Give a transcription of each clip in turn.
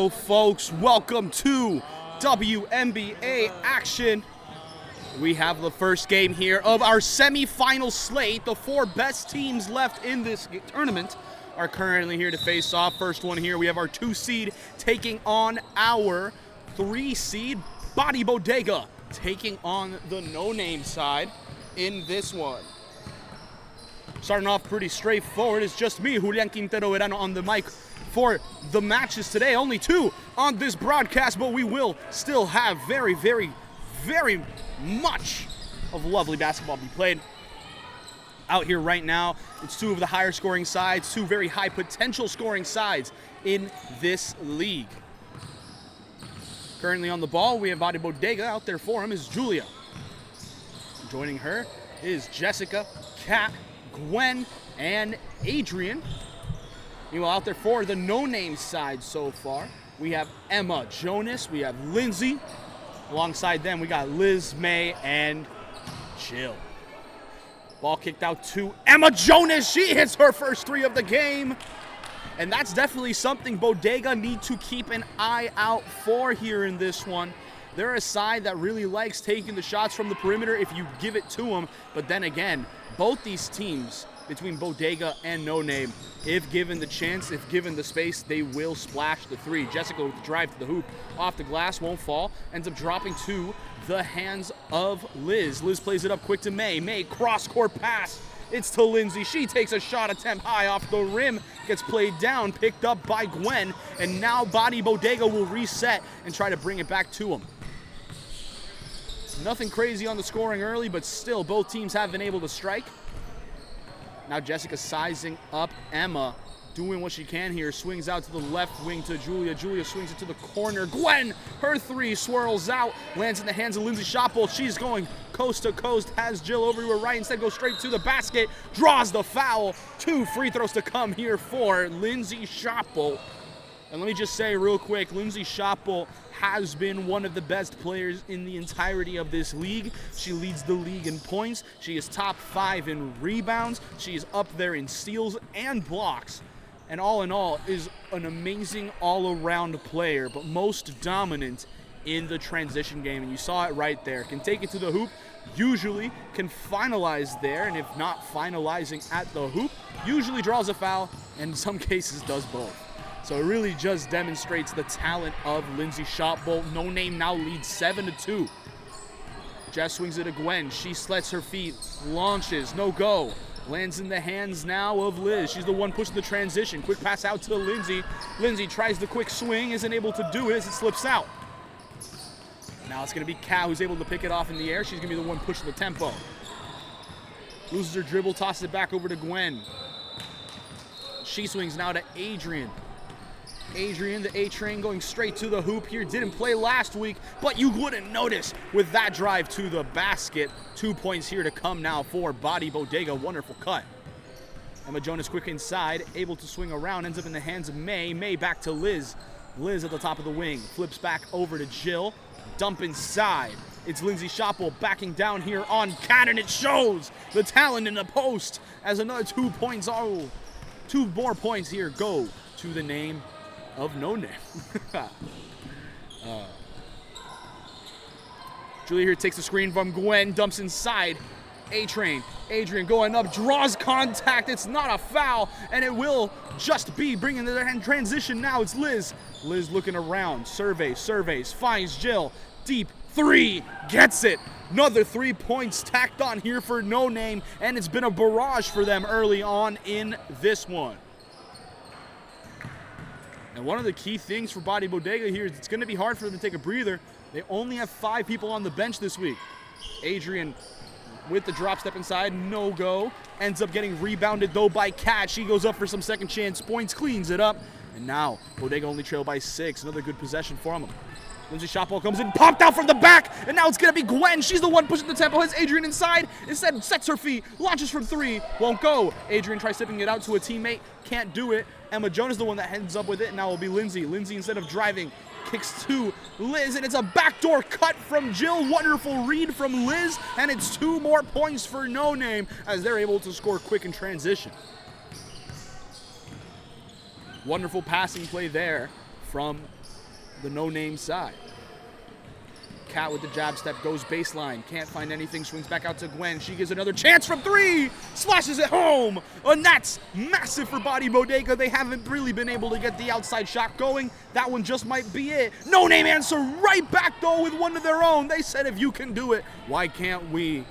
Hello, folks. Welcome to WMBA action. We have the first game here of our semifinal slate. The four best teams left in this tournament are currently here to face off. First one here, we have our 2 seed taking on our 3 seed, Bodega, taking on the no-name side in this one. Starting off pretty straightforward, it's just me, Julian Quintero Verano, on the mic for the matches today. Only 2 on this broadcast, but we will still have very much of lovely basketball to be played out here right now. It's 2 of the higher scoring sides, 2 very high potential scoring sides in this league. Currently on the ball, we have Bodega. Out there for him is Julia. Joining her is Jessica, Kat, Gwen, and Adrian. Meanwhile, out there for the no-name side so far, we have Emma, Jonas, we have Lindsay. Alongside them, we got Liz, May, and Jill. Ball kicked out to Emma Jonas. She hits her first 3 of the game. And that's definitely something Bodega need to keep an eye out for here in this one. They're a side that really likes taking the shots from the perimeter if you give it to them. But then again, both these teams, between Bodega and No Name, if given the chance, if given the space, they will splash the 3. Jessica with the drive to the hoop, off the glass, won't fall, ends up dropping to the hands of Liz. Liz plays it up quick to May. May, cross-court pass. It's to Lindsay. She takes a shot attempt high off the rim, gets played down, picked up by Gwen, and now Bodega will reset and try to bring it back to him. Nothing crazy on the scoring early, but still both teams have been able to strike. Now Jessica sizing up Emma, doing what she can here. Swings out to the left wing to Julia. Julia swings it to the corner. Gwen, her 3 swirls out, lands in the hands of Lindsay Shotbolt. She's going coast to coast, has Jill over to her right, instead goes straight to the basket, draws the foul. 2 free throws to come here for Lindsay Shotbolt. And let me just say real quick, Lindsay Shotbolt has been one of the best players in the entirety of this league. She leads the league in points. She is top 5 in rebounds. She is up there in steals and blocks. And all in all, is an amazing all-around player, but most dominant in the transition game. And you saw it right there. Can take it to the hoop, usually can finalize there, and if not finalizing at the hoop, usually draws a foul, and in some cases does both. So it really just demonstrates the talent of Lindsay Shotbolt. No Name now leads 7-2. Jess swings it to Gwen. She slets her feet, launches, no go. Lands in the hands now of Liz. She's the one pushing the transition. Quick pass out to Lindsay. Lindsay tries the quick swing, isn't able to do it as it slips out. Now it's going to be Kat who's able to pick it off in the air. She's going to be the one pushing the tempo. Loses her dribble, tosses it back over to Gwen. She swings now to Adrian. Adrian, the A-train, going straight to the hoop here. Didn't play last week, but you wouldn't notice with that drive to the basket. 2 points here to come now for Bodega. Wonderful cut. Emma Jonas quick inside, able to swing around, ends up in the hands of May. May back to Liz. Liz at the top of the wing, flips back over to Jill. Dump inside. It's Lindsay Shotbolt backing down here on Kat, and it shows the talent in the post as another 2 points. Oh, 2 more points here go to the name of No Name. Julia here takes the screen from Gwen, dumps inside. A-Train, Adrian going up, draws contact. It's not a foul, and it will just be bringing the hand transition now. It's Liz. Liz looking around, surveys, finds Jill. Deep 3, gets it. Another 3 points tacked on here for No Name, and it's been a barrage for them early on in this one. And one of the key things for Bodega here is it's going to be hard for them to take a breather. They only have 5 people on the bench this week. Adrian with the drop step inside, no go. Ends up getting rebounded though by Kat. She goes up for some second chance points, cleans it up. And now Bodega only trail by 6. Another good possession for them. Lindsay Shotbolt comes in, popped out from the back, and now it's going to be Gwen. She's the one pushing the tempo, has Adrian inside, instead sets her feet, launches from 3, won't go. Adrian tries tipping it out to a teammate, can't do it. Emma Jonas is the one that heads up with it, and now it'll be Lindsay. Lindsay, instead of driving, kicks to Liz, and it's a backdoor cut from Jill. Wonderful read from Liz, and it's 2 more points for No Name as they're able to score quick in transition. Wonderful passing play there from the no-name side. Kat with the jab step goes baseline. Can't find anything. Swings back out to Gwen. She gives another chance from three. Slashes it home. And that's massive for Body Bodega. They haven't really been able to get the outside shot going. That one just might be it. No name answer right back though with one of their own. They said if you can do it, why can't we?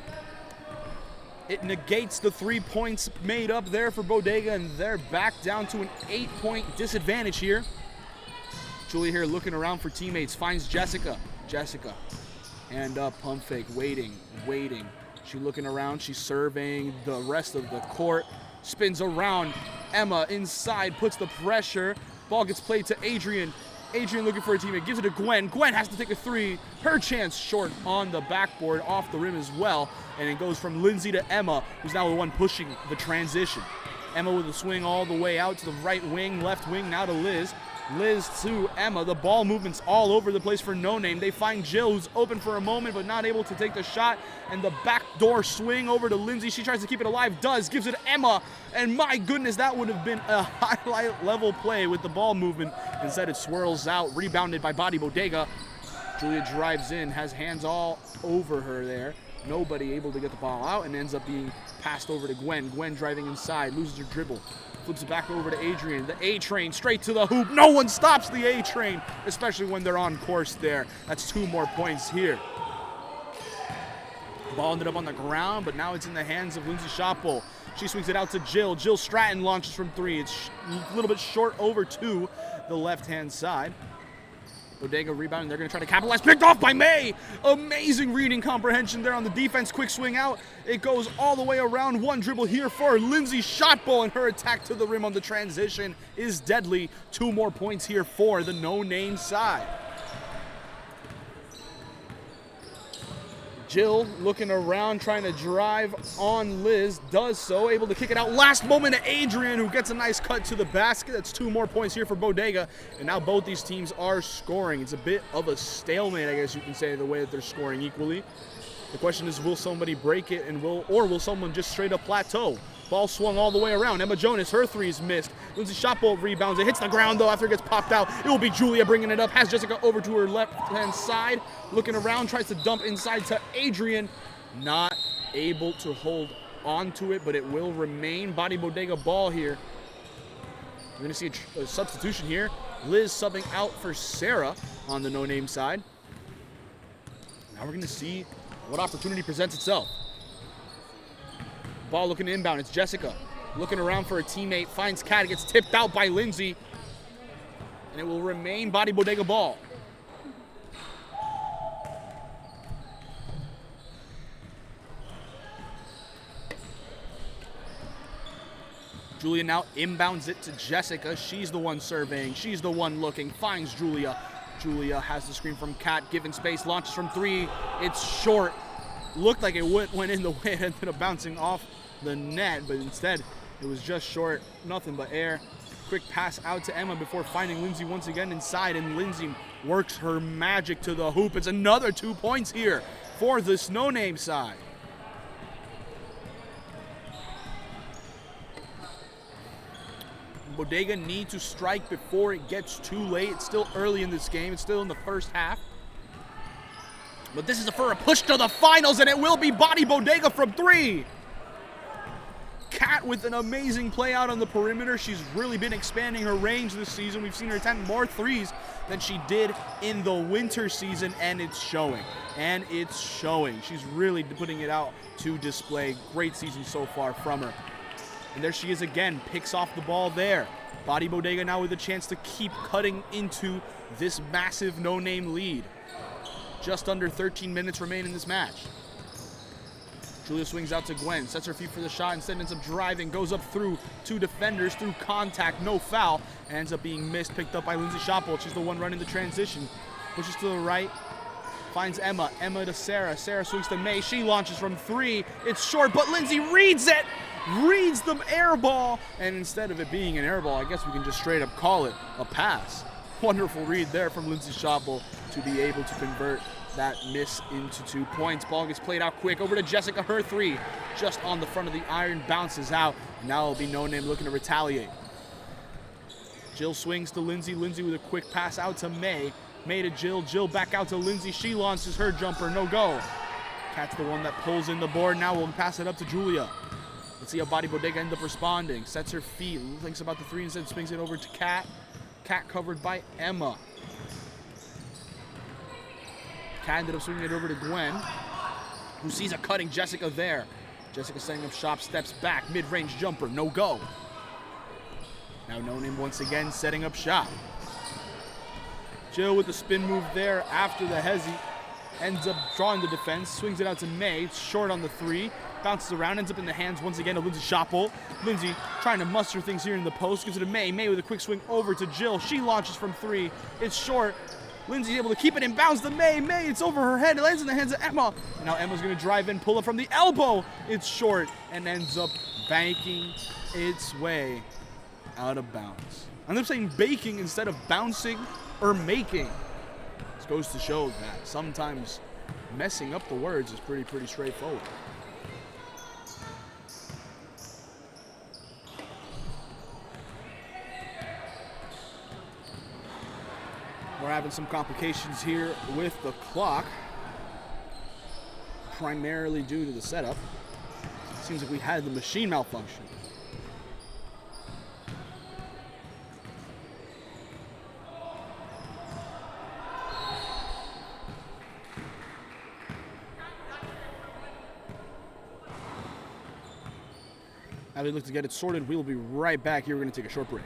It negates the 3 points made up there for Bodega, and they're back down to an 8-point disadvantage here. Julia here looking around for teammates. Finds Jessica. Jessica, hand up, pump fake, waiting. She's looking around, she's surveying the rest of the court, spins around, Emma inside, puts the pressure, ball gets played to Adrian. Adrian looking for a teammate, gives it to Gwen. Gwen has to take a three, her chance short on the backboard, off the rim as well, and it goes from Lindsay to Emma, who's now the one pushing the transition. Emma with a swing all the way out to the right wing, left wing, now to Liz. Liz to Emma. The ball movement's all over the place for No Name. They find Jill, who's open for a moment but not able to take the shot. And the backdoor swing over to Lindsay. She tries to keep it alive, gives it to Emma. And my goodness, that would have been a highlight level play with the ball movement. Instead, it swirls out, rebounded by Body Bodega. Julia drives in, has hands all over her there. Nobody able to get the ball out, and ends up being passed over to Gwen. Gwen driving inside, loses her dribble. Flips it back over to Adrian. The A-train straight to the hoop. No one stops the A-train, especially when they're on course there. That's 2 more points here. Ball ended up on the ground, but now it's in the hands of Lindsay Schoppel. She swings it out to Jill. Jill Stratton launches from three. It's a little bit short over to the left-hand side. Bodega rebounding. They're going to try to capitalize. Picked off by May. Amazing reading comprehension there on the defense. Quick swing out. It goes all the way around. One dribble here for Lindsay Schoppel, and her attack to the rim on the transition is deadly. 2 more points here for the no-name side. Jill looking around, trying to drive on Liz, does so, able to kick it out. Last moment to Adrian, who gets a nice cut to the basket. That's 2 more points here for Bodega, and now both these teams are scoring. It's a bit of a stalemate, I guess you can say, the way that they're scoring equally. The question is, will somebody break it, or will someone just straight up plateau? Ball swung all the way around. Emma Jonas, her three is missed. Lindsay Schoppel rebounds. It hits the ground, though, after it gets popped out. It will be Julia bringing it up. Has Jessica over to her left-hand side. Looking around, tries to dump inside to Adrian. Not able to hold on to it, but it will remain Body Bodega ball here. We're going to see a substitution here. Liz subbing out for Sarah on the no-name side. Now we're going to see what opportunity presents itself. Ball looking inbound. It's Jessica looking around for a teammate. Finds Kat. It gets tipped out by Lindsay. And it will remain Body Bodega ball. Julia now inbounds it to Jessica. She's the one surveying. She's the one looking. Finds Julia. Julia has the screen from Kat. Given space. Launches from three. It's short. Looked like it went in the way. It ended up bouncing off the net, but instead it was just short. Nothing but air. Quick pass out to Emma before finding Lindsay once again inside, and Lindsay works her magic to the hoop. It's another 2 points here for this no-name side. Bodega need to strike before it gets too late. It's still early in this game. It's still in the first half. But this is for a push to the finals, and it will be Body Bodega from three. Kat with an amazing play out on the perimeter. She's really been expanding her range this season. We've seen her attempt more threes than she did in the winter season, and it's showing. She's really putting it out to display. Great season so far from her. And there she is again, picks off the ball there. Body Bodega now with a chance to keep cutting into this massive no-name lead. Just under 13 minutes remain in this match. Julia swings out to Gwen, sets her feet for the shot, instead ends up driving, goes up through 2 defenders, through contact, no foul, and ends up being missed, picked up by Lindsay Schoppel. She's the one running the transition. Pushes to the right, finds Emma. Emma to Sarah. Sarah swings to May. She launches from three. It's short, but Lindsay reads it! Reads the air ball, and instead of it being an air ball, I guess we can just straight up call it a pass. Wonderful read there from Lindsay Schoppel to be able to convert that miss into 2 points. Ball gets played out quick over to Jessica. Her three just on the front of the iron, bounces out. Now it'll be No Name looking to retaliate. Jill swings to Lindsay. Lindsay with a quick pass out to May. May to Jill. Jill back out to Lindsay. She launches her jumper. No go. Kat's the one that pulls in the board. Now we'll pass it up to Julia. Let's see how Bodega ends up responding. Sets her feet. Thinks about the three instead. Swings it over to Kat. Kat covered by Emma. Kat ended up swinging it over to Gwen, who sees a cutting Jessica there. Jessica setting up shop, steps back, mid-range jumper, no go. Now No Name once again setting up shop. Jill with the spin move there after the hezi. Ends up drawing the defense, swings it out to May, it's short on the three, bounces around, ends up in the hands once again of Lindsay Schoppel. Lindsay trying to muster things here in the post, gives it to May. May with a quick swing over to Jill. She launches from three, it's short. Lindsay's able to keep it in bounds to May. May, it's over her head. It lands in the hands of Emma. And now Emma's going to drive in, pull it from the elbow. It's short and ends up banking its way out of bounds. And I'm saying baking instead of bouncing or making. This goes to show that sometimes messing up the words is pretty straightforward. We're having some complications here with the clock, primarily due to the setup. Seems like we had the machine malfunction. As we look to get it sorted, we will be right back here. We're going to take a short break.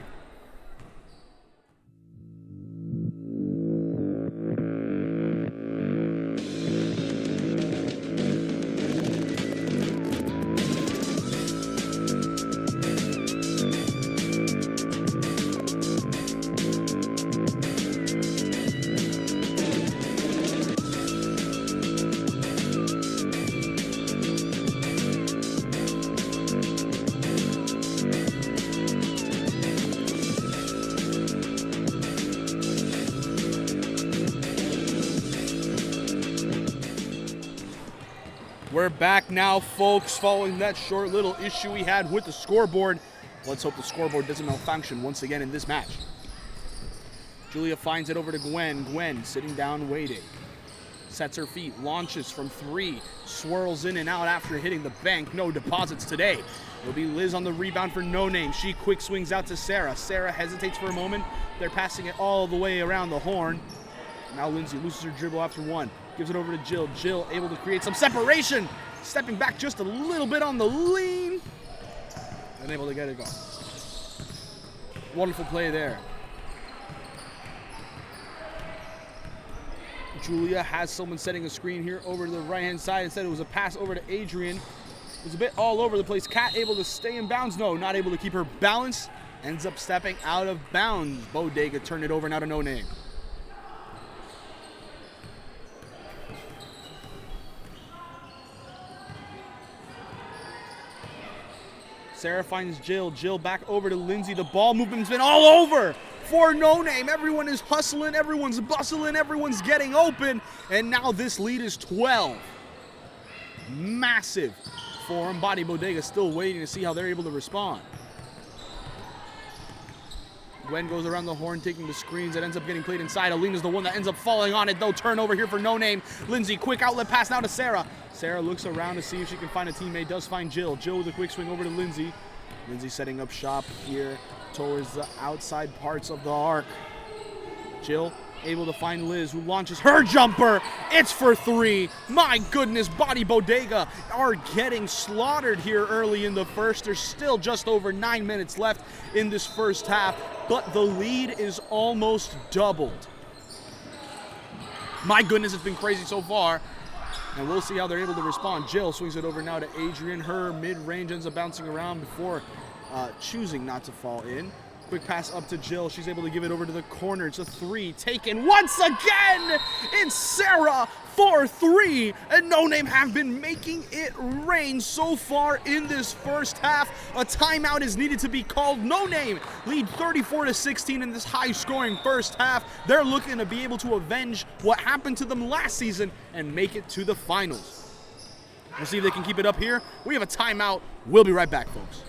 We're back now, folks, following that short little issue we had with the scoreboard. Let's hope the scoreboard doesn't malfunction once again in this match. Julia finds it over to Gwen. Gwen sitting down, waiting. Sets her feet, launches from three, swirls in and out after hitting the bank. No deposits today. It'll be Liz on the rebound for No Name. She quick swings out to Sarah. Sarah hesitates for a moment. They're passing it all the way around the horn. Now Lindsay loses her dribble after one. Gives it over to Jill. Jill able to create some separation. Stepping back just a little bit on the lean. And able to get it going. Wonderful play there. Julia has someone setting a screen here over to the right-hand side. Instead, it was a pass over to Adrian. It was a bit all over the place. Kat able to stay in bounds. No, not able to keep her balance. Ends up stepping out of bounds. Bodega turned it over now to No Name. Sarah finds Jill. Jill back over to Lindsay. The ball movement's been all over for No Name. Everyone is hustling. Everyone's bustling. Everyone's getting open. And now this lead is 12. Massive for them. Bodega still waiting to see how they're able to respond. Gwen goes around the horn taking the screens. It ends up getting played inside. Alina's the one that ends up falling on it, though. Turnover here for No Name. Lindsay, quick outlet pass now to Sarah. Sarah looks around to see if she can find a teammate. Does find Jill. Jill with a quick swing over to Lindsay. Lindsay setting up shop here towards the outside parts of the arc. Jill able to find Liz, who launches her jumper. It's for three. My goodness, Bodega are getting slaughtered here early in the first. There's still just over 9 minutes left in this first half, but the lead is almost doubled. My goodness, it's been crazy so far. And we'll see how they're able to respond. Jill swings it over now to Adrian. Her mid-range ends up bouncing around before choosing not to fall in. Quick pass up to Jill. She's able to give it over to the corner. It's a three taken once again. It's Sarah for three. And No Name have been making it rain so far in this first half. A timeout is needed to be called. No Name lead 34-16 in this high-scoring first half. They're looking to be able to avenge what happened to them last season and make it to the finals. We'll see if they can keep it up here. We have a timeout. We'll be right back, folks.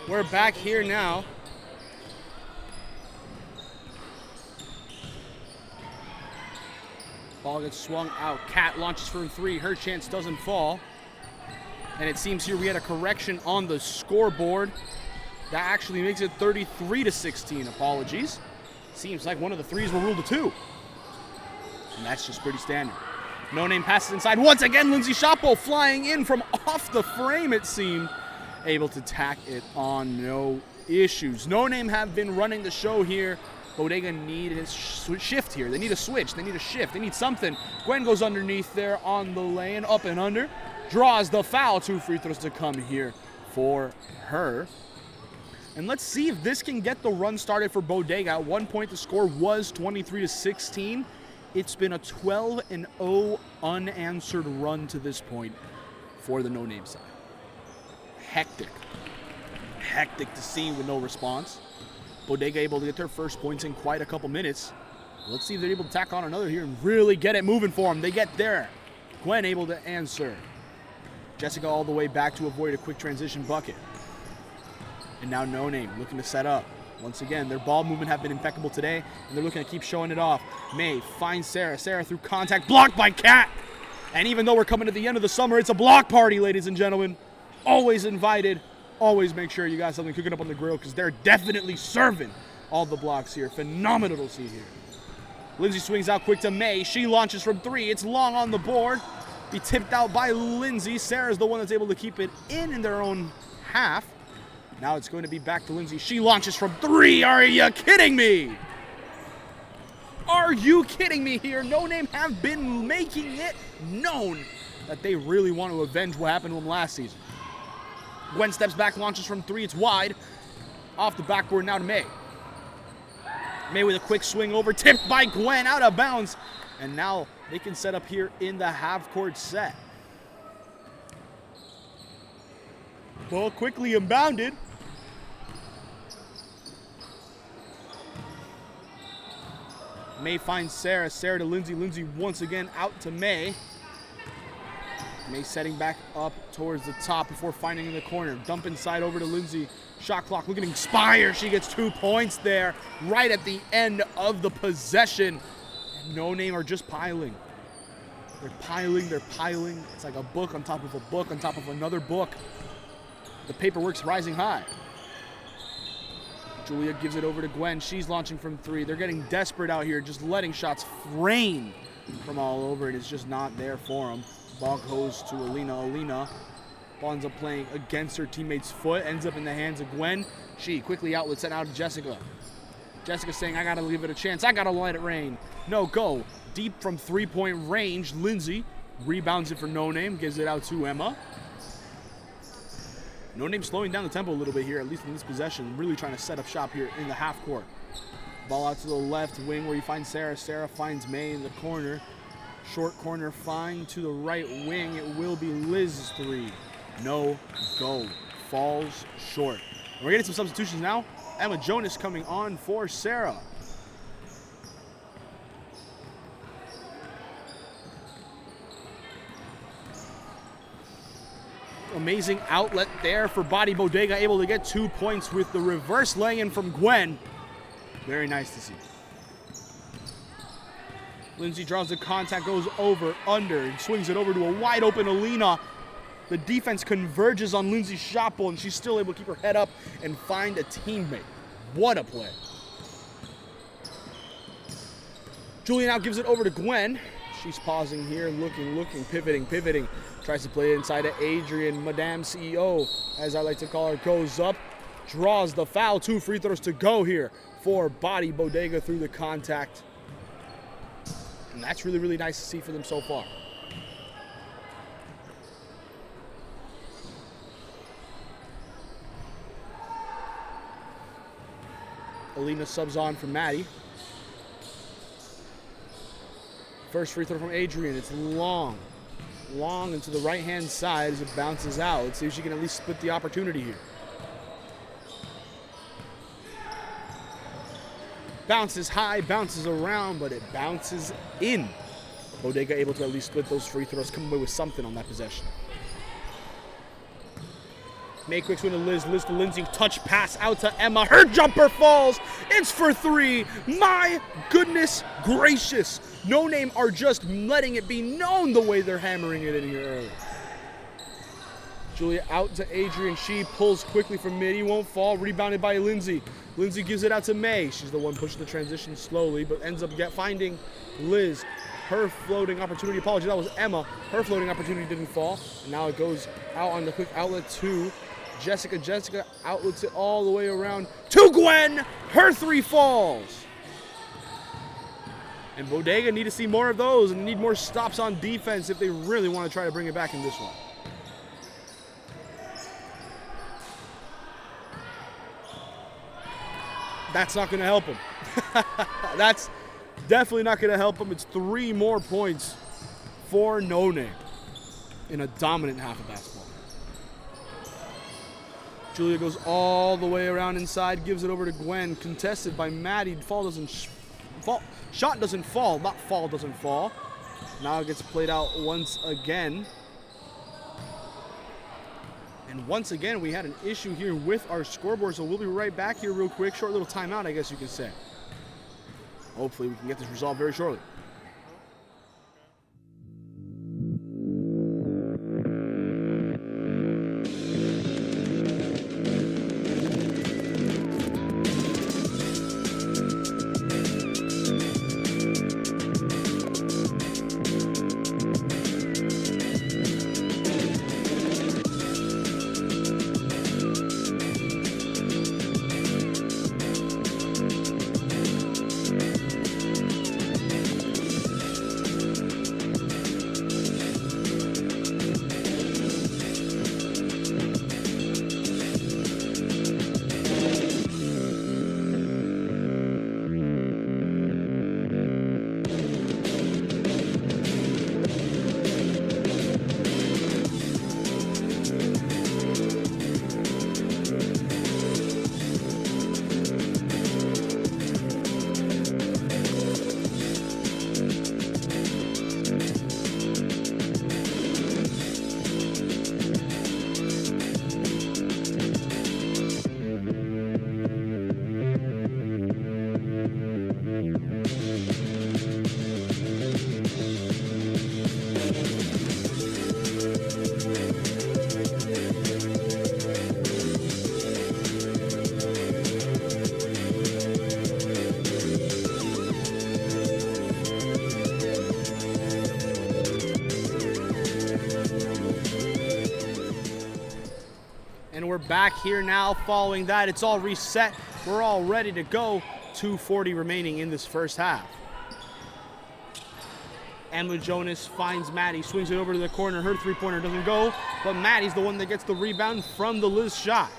We're back here now. Ball gets swung out. Cat launches for 3. Her chance doesn't fall. And it seems here we had a correction on the scoreboard. That actually makes it 33-16. Apologies. Seems like one of the threes were ruled a 2. And that's just pretty standard. No Name passes inside. Once again, Lindsay Shoppo flying in from off the frame, it seemed. Able to tack it on, no issues. No Name have been running the show here. Bodega need a shift here. They need a switch. They need a shift. They need something. Gwen goes underneath there on the lane, up and under. Draws the foul. 2 free throws to come here for her. And let's see if this can get the run started for Bodega. At one point, the score was 23-16. It's been a 12-0 unanswered run to this point for the No Name side. Hectic to see with no response. Bodega able to get their first points in quite a couple minutes. Let's see if they're able to tack on another here and really get it moving for them. They get there. Gwen able to answer. Jessica all the way back to avoid a quick transition bucket. And now No Name looking to set up. Once again, their ball movement have been impeccable today, and they're looking to keep showing it off. May finds Sarah. Sarah through contact, blocked by Cat. And even though we're coming to the end of the summer, it's a block party, ladies and gentlemen. Always invited. Always make sure you got something cooking up on the grill because they're definitely serving all the blocks here. Phenomenal to see here. Lindsay swings out quick to May. She launches from 3. It's long on the board. Be tipped out by Lindsay. Sarah's the one that's able to keep it in their own half. Now it's going to be back to Lindsay. She launches from 3. Are you kidding me? Are you kidding me here? No Name have been making it known that they really want to avenge what happened to them last season. Gwen steps back, launches from 3. It's wide. Off the backboard now to May. May with a quick swing over, tipped by Gwen, out of bounds. And now they can set up here in the half-court set. Ball quickly inbounded. May finds Sarah. Sarah to Lindsay. Lindsay once again out to May. May setting back up towards the top before finding in the corner. Dump inside over to Lindsay. Shot clock looking to expire. She gets 2 points there right at the end of the possession. And No Name are just piling. They're piling. It's like a book on top of a book on top of another book. The paperwork's rising high. Julia gives it over to Gwen. She's launching from 3. They're getting desperate out here, just letting shots rain from all over it. It's just not there for them. Ball goes to Alina. Alina ball ends up playing against her teammate's foot. Ends up in the hands of Gwen. She quickly outlet sent out to Jessica. Jessica saying, I got to give it a chance. I got to let it rain. No, go. Deep from 3-point range. Lindsay rebounds it for No Name. Gives it out to Emma. No Name slowing down the tempo a little bit here, at least in this possession. Really trying to set up shop here in the half court. Ball out to the left wing where you find Sarah. Sarah finds May in the corner. Short corner find to the right wing. It will be Liz's 3. No go. Falls short. We're getting some substitutions now. Emma Jonas coming on for Sarah. Amazing outlet there for Body Bodega, able to get 2 points with the reverse lay-in from Gwen. Very nice to see. Lindsay draws the contact, goes over, under, and swings it over to a wide open Alina. The defense converges on Lindsay's shot ball, and she's still able to keep her head up and find a teammate. What a play. Julia now gives it over to Gwen. She's pausing here, looking, pivoting. Tries to play it inside of Adrian, Madame CEO, as I like to call her, goes up, draws the foul. 2 free throws to go here for Body Bodega through the contact. And that's really, really nice to see for them so far. Alina subs on for Maddie. First free throw from Adrian. It's long and to the right-hand side as it bounces out. Let's see if she can at least split the opportunity here. Bounces high, bounces around, but it bounces in. Bodega able to at least split those free throws, come away with something on that possession. May quick swing to Liz. Liz to Lindsay. Touch pass out to Emma. Her jumper falls. It's for 3. My goodness gracious. No Name are just letting it be known the way they're hammering it in here early. Julia out to Adrian. She pulls quickly from mid. He won't fall. Rebounded by Lindsay. Lindsay gives it out to May. She's the one pushing the transition slowly, but ends up finding Liz. Her floating opportunity, apologies, that was Emma. Her floating opportunity didn't fall. And now it goes out on the quick outlet to Jessica. Jessica outlets it all the way around to Gwen. Her 3 falls. And Bodega need to see more of those and need more stops on defense if they really want to try to bring it back in this one. That's not going to help them. That's definitely not going to help them. It's 3 more points for No Name in a dominant half of basketball. Julia goes all the way around inside, gives it over to Gwen, contested by Maddie. Shot doesn't fall, not fall doesn't fall. Now it gets played out once again. And once again, we had an issue here with our scoreboard, so we'll be right back here real quick. Short little timeout, I guess you can say. Hopefully we can get this resolved very shortly. We're back here now following that. It's all reset. We're all ready to go. 2:40 remaining in this first half. Emma Jonas finds Maddie, swings it over to the corner. Her 3-pointer doesn't go, but Maddie's the one that gets the rebound from the Liz shot.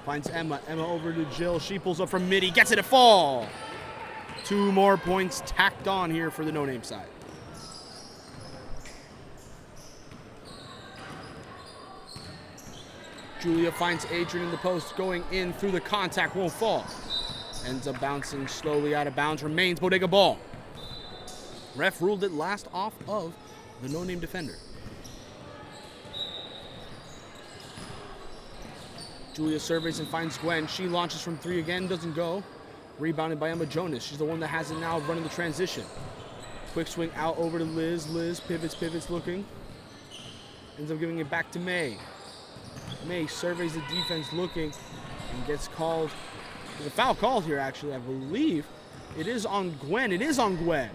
Finds Emma. Emma over to Jill. She pulls up from midi, gets it to fall. 2 more points tacked on here for the No Name side. Julia finds Adrian in the post, going in through the contact, won't fall. Ends up bouncing slowly out of bounds, remains Bodega ball. Ref ruled it last off of the No Name defender. Julia surveys and finds Gwen. She launches from 3 again, doesn't go. Rebounded by Emma Jonas. She's the one that has it now running the transition. Quick swing out over to Liz. Liz pivots looking. Ends up giving it back to May. May surveys the defense looking and gets called. There's a foul called here, actually, I believe. It is on Gwen. It is on Gwen.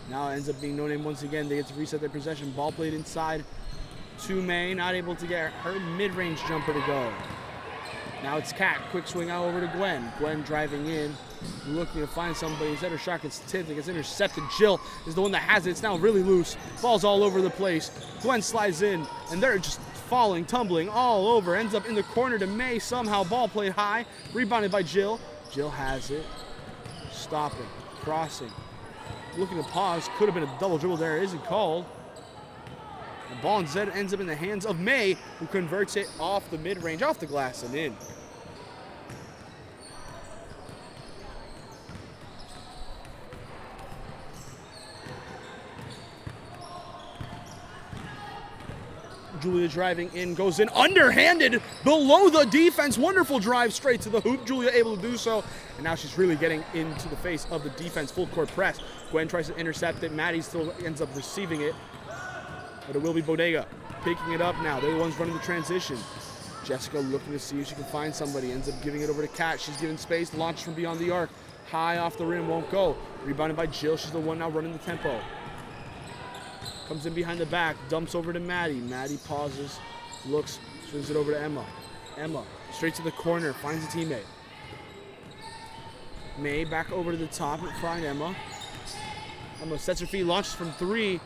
Now it ends up being No Name once again. They get to reset their possession. Ball played inside to May. Not able to get her mid-range jumper to go. Now it's Kat. Quick swing out over to Gwen. Gwen driving in, looking to find somebody. Instead her shot gets tipped. It gets intercepted. Jill is the one that has it. It's now really loose. Ball's all over the place. Gwen slides in, and they're just falling, tumbling all over. Ends up in the corner to May somehow. Ball played high. Rebounded by Jill. Jill has it. Stopping. Crossing. Looking to pause. Could have been a double dribble there. Isn't called. The ball instead ends up in the hands of May, who converts it off the mid-range, off the glass, and in. Julia driving in, goes in underhanded below the defense. Wonderful drive straight to the hoop. Julia able to do so. And now she's really getting into the face of the defense. Full court press. Gwen tries to intercept it. Maddie still ends up receiving it. But it will be Bodega picking it up now. They're the ones running the transition. Jessica looking to see if she can find somebody. Ends up giving it over to Kat. She's given space. Launches from beyond the arc. High off the rim. Won't go. Rebounded by Jill. She's the one now running the tempo. Comes in behind the back. Dumps over to Maddie. Maddie pauses. Looks. Swings it over to Emma. Emma straight to the corner. Finds a teammate. May back over to the top and find Emma. Emma sets her feet. Launches from 3.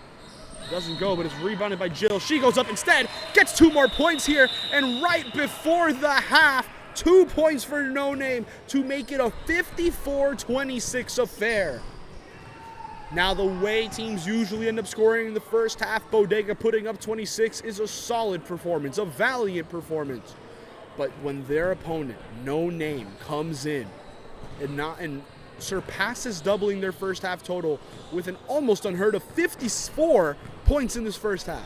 Doesn't go, but it's rebounded by Jill. She goes up instead, gets 2 more points here, and right before the half, 2 points for No Name to make it a 54-26 affair. Now, the way teams usually end up scoring in the first half, Bodega putting up 26 is a solid performance, a valiant performance. But when their opponent, No Name, comes in and surpasses doubling their first half total with an almost unheard of 54 points in this first half.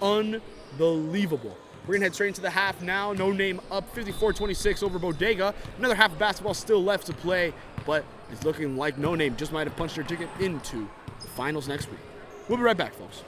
Unbelievable. We're gonna head straight into the half now. No Name up 54-26 over Bodega. Another half of basketball still left to play, but it's looking like No Name just might have punched their ticket into the finals next week. We'll be right back, folks.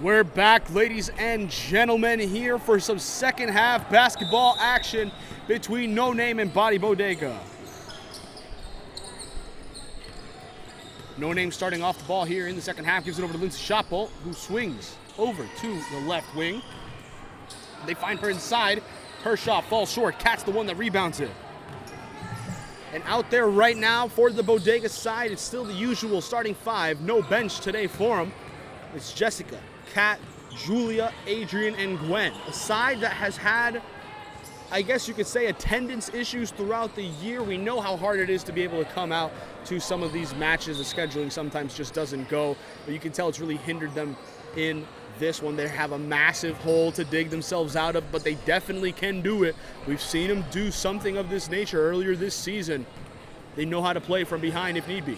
We're back, ladies and gentlemen, here for some second half basketball action between No Name and Bodega. No Name starting off the ball here in the second half, gives it over to Lindsay Shotbolt, who swings over to the left wing. They find her inside. Her shot falls short. Kat's the one that rebounds it. And out there right now for the Bodega side, it's still the usual starting 5. No bench today for them. It's Jessica, Kat, Julia, Adrian, and Gwen. A side that has had, I guess you could say, attendance issues throughout the year. We know how hard it is to be able to come out to some of these matches. The scheduling sometimes just doesn't go, but you can tell it's really hindered them in this one. They have a massive hole to dig themselves out of, but they definitely can do it. We've seen them do something of this nature earlier this season. They know how to play from behind if need be.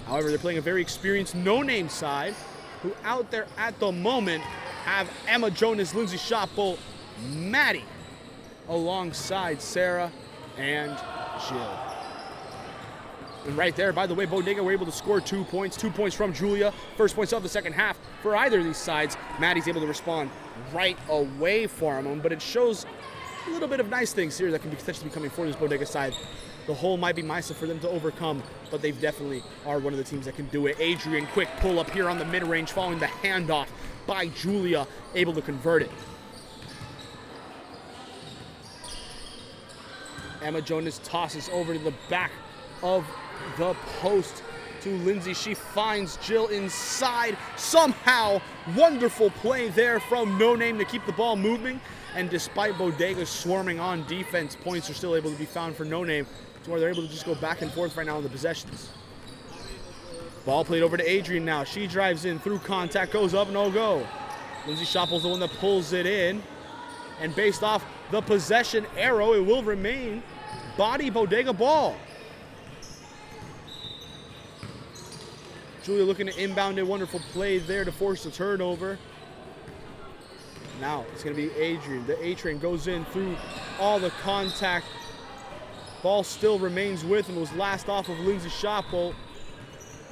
However, they're playing a very experienced no-name side who out there at the moment have Emma Jonas, Lindsay Schoppel, Maddie, alongside Sarah and Jill. And right there, by the way, Bodega were able to score 2 points. 2 points from Julia. First points of the second half for either of these sides. Maddie's able to respond right away for them, but it shows a little bit of nice things here that can potentially be coming for this Bodega side. The hole might be massive for them to overcome, but they definitely are one of the teams that can do it. Adrian, quick pull up here on the mid-range following the handoff by Julia, able to convert it. Emma Jonas tosses over to the back of the post to Lindsay. She finds Jill inside somehow. Wonderful play there from No Name to keep the ball moving. And despite Bodega swarming on defense, points are still able to be found for No Name, to where they're able to just go back and forth right now on the possessions. Ball played over to Adrian now. She drives in through contact, goes up, no go. Lindsay Schoppel's the one that pulls it in. And based off the possession arrow, it will remain body Bodega ball. Julia looking to inbound a wonderful play there to force the turnover. Now it's going to be Adrian. The A-train goes in through all the contact. Ball still remains with him. It was last off of Lindsay Schoppel.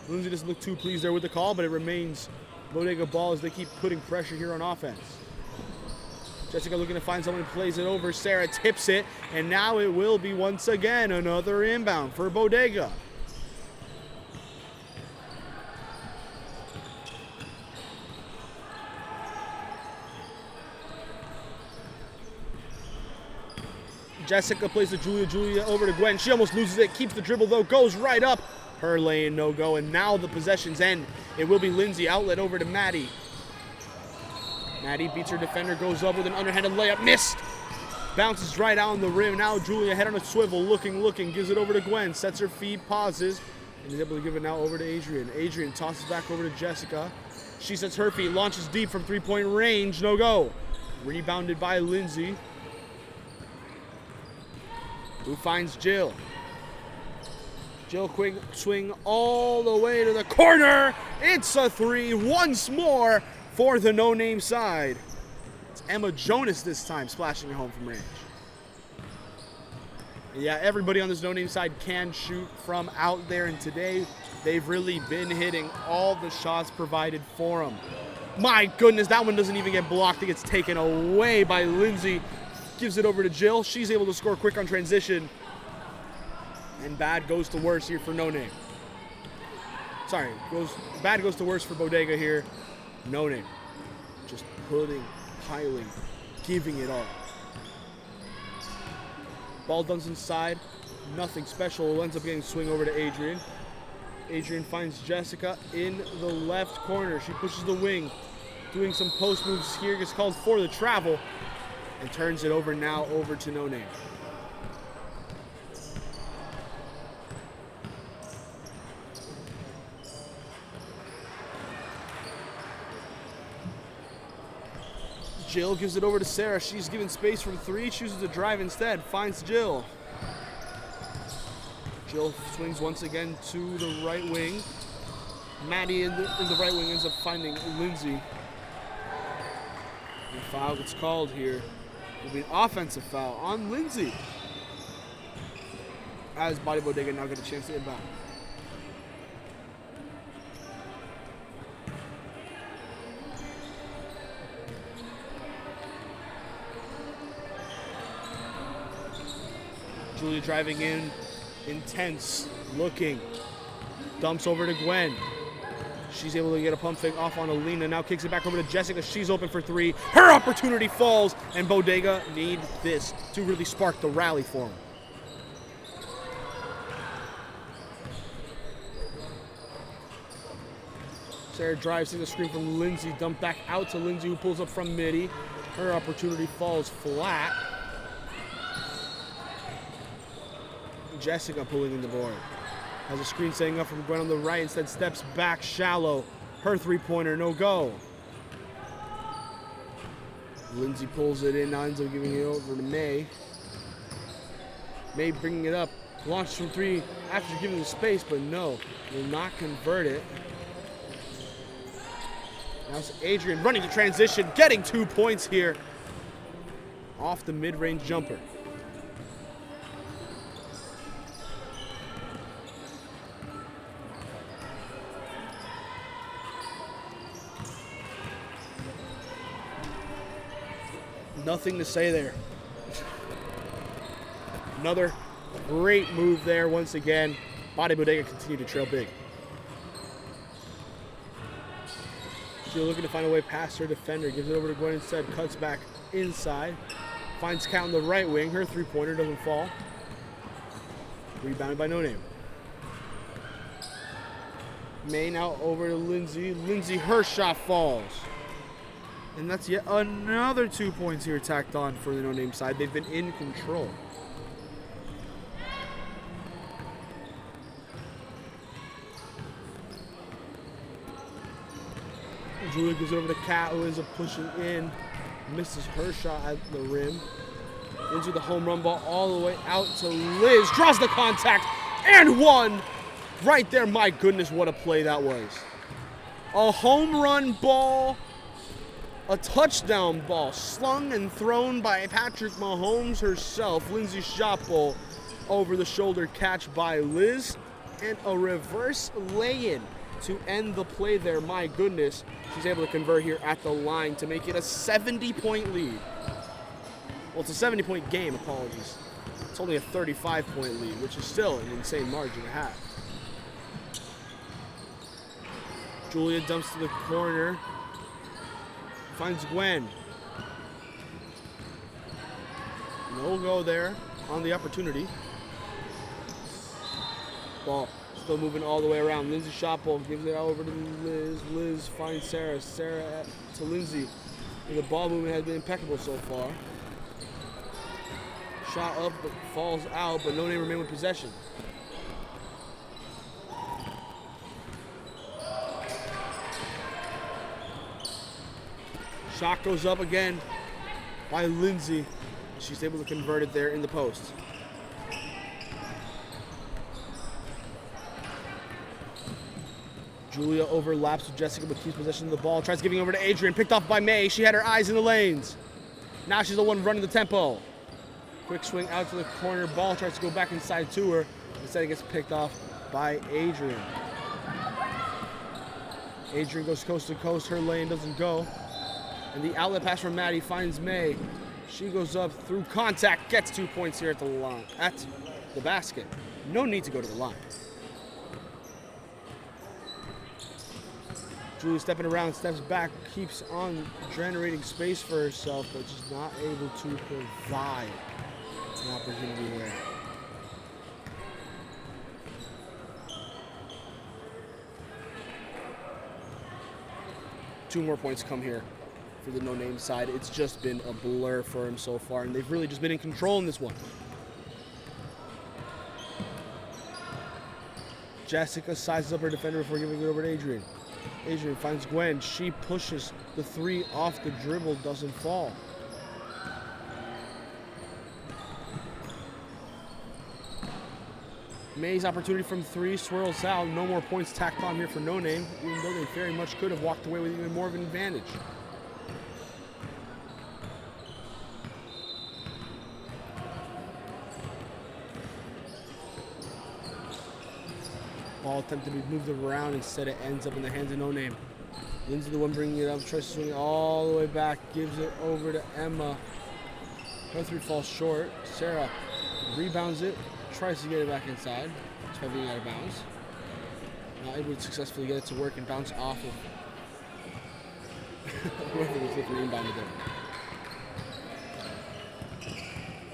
Lindsay doesn't look too pleased there with the call, but it remains Bodega ball as they keep putting pressure here on offense. Jessica looking to find someone who plays it over. Sarah tips it, and now it will be once again another inbound for Bodega. Jessica plays to Julia. Julia over to Gwen. She almost loses it. Keeps the dribble though. Goes right up. Her lane no go. And now the possessions end. It will be Lindsay. Outlet over to Maddie. Maddie beats her defender. Goes up with an underhanded layup. Missed. Bounces right out on the rim. Now Julia head on a swivel. Looking. Gives it over to Gwen. Sets her feed. Pauses. And is able to give it now over to Adrian. Adrian tosses back over to Jessica. She sets her feet. Launches deep from three-point range. No go. Rebounded by Lindsay, who finds Jill. Jill quick swing all the way to the corner. It's a three once more for the no-name side. It's Emma Jonas this time splashing it home from range. Yeah, everybody on this no-name side can shoot from out there, and today they've really been hitting all the shots provided for them. My goodness, that one doesn't even get blocked. It gets taken away by Lindsay. Gives it over to Jill. She's able to score quick on transition. And bad goes to worse here for No Name. Sorry, bad goes to worse for Bodega here. No Name. Just piling, giving it all. Ball dumped inside. Nothing special. Ends up getting swing over to Adrian. Adrian finds Jessica in the left corner. She pushes the wing. Doing some post moves here. Gets called for the travel. And turns it over now over to No Name. Jill gives it over to Sarah. She's given space from three. Chooses to drive instead. Finds Jill. Jill swings once again to the right wing. Maddie in the right wing ends up finding Lindsay. The foul gets called here. Will be an offensive foul on Lindsay, as Body Bodega now get a chance to inbound. Julia driving in, intense, looking, dumps over to Gwen. She's able to get a pump fake off on Alina. Now kicks it back over to Jessica. She's open for three. Her opportunity falls, and Bodega need this to really spark the rally for them. Sarah drives to the screen from Lindsay. Dump back out to Lindsay, who pulls up from midi. Her opportunity falls flat. Jessica pulling in the board. Has a screen setting up from Gwen on the right, instead steps back shallow. Her three-pointer, no go. Lindsay pulls it in, now ends up giving it over to May. May bringing it up, launches from 3 after giving the space, but no, will not convert it. Now it's Adrian running the transition, getting 2 points here off the mid-range jumper. Nothing to say there. Another great move there once again. Bodega continue to trail big. She's looking to find a way past her defender. Gives it over to Gwen instead. Cuts back inside. Finds Kat on the right wing. Her three-pointer doesn't fall. Rebounded by No Name. May now over to Lindsay. Lindsay, her shot falls. And that's yet another 2 points here tacked on for the No Name side. They've been in control. Julia gives it over to Kat, who ends up pushing in. Misses her shot at the rim. Into the home run ball all the way out to Liz. Draws the contact and one. Right there, my goodness, what a play that was. A home run ball. A touchdown ball slung and thrown by Patrick Mahomes herself. Lindsay Shopple over the shoulder catch by Liz. And a reverse lay-in to end the play there. My goodness, she's able to convert here at the line to make it a 70-point lead. Well, it's a 70-point game, apologies. It's only a 35-point lead, which is still an insane margin to have. Julia dumps to the corner. Finds Gwen. No go there on the opportunity. Ball still moving all the way around. Lindsay Shopple gives it out over to Liz. Liz finds Sarah. Sarah to Lindsay. And the ball movement has been impeccable so far. Shot up, but falls out, but No Name remain with possession. Shot goes up again by Lindsay. She's able to convert it there in the post. Julia overlaps with Jessica but keeps possession of the ball. Tries giving over to Adrian. Picked off by May. She had her eyes in the lanes. Now she's the one running the tempo. Quick swing out to the corner. Ball tries to go back inside to her. Instead it gets picked off by Adrian. Adrian goes coast to coast. Her lane doesn't go. And the outlet pass from Maddie finds May. She goes up through contact, gets 2 points here at the line, at the basket. No need to go to the line. Julie stepping around, steps back, keeps on generating space for herself, but she's not able to provide an opportunity there. Two more points come here for the No Name side. It's just been a blur for him so far, and they've really just been in control in this one. Jessica sizes up her defender before giving it over to Adrian. Adrian finds Gwen. She pushes the three off the dribble, doesn't fall. May's opportunity from three swirls out. No more points tacked on here for No Name, even though they very much could have walked away with even more of an advantage. Ball attempted to be moved around, instead it ends up in the hands of No Name. Lindsay, the one bringing it up, tries to swing it all the way back, gives it over to Emma. Her three falls short. Sarah rebounds it, tries to get it back inside. It's being out of bounds. Not able to successfully get it to work and bounce off of whoever was looking inbounded there.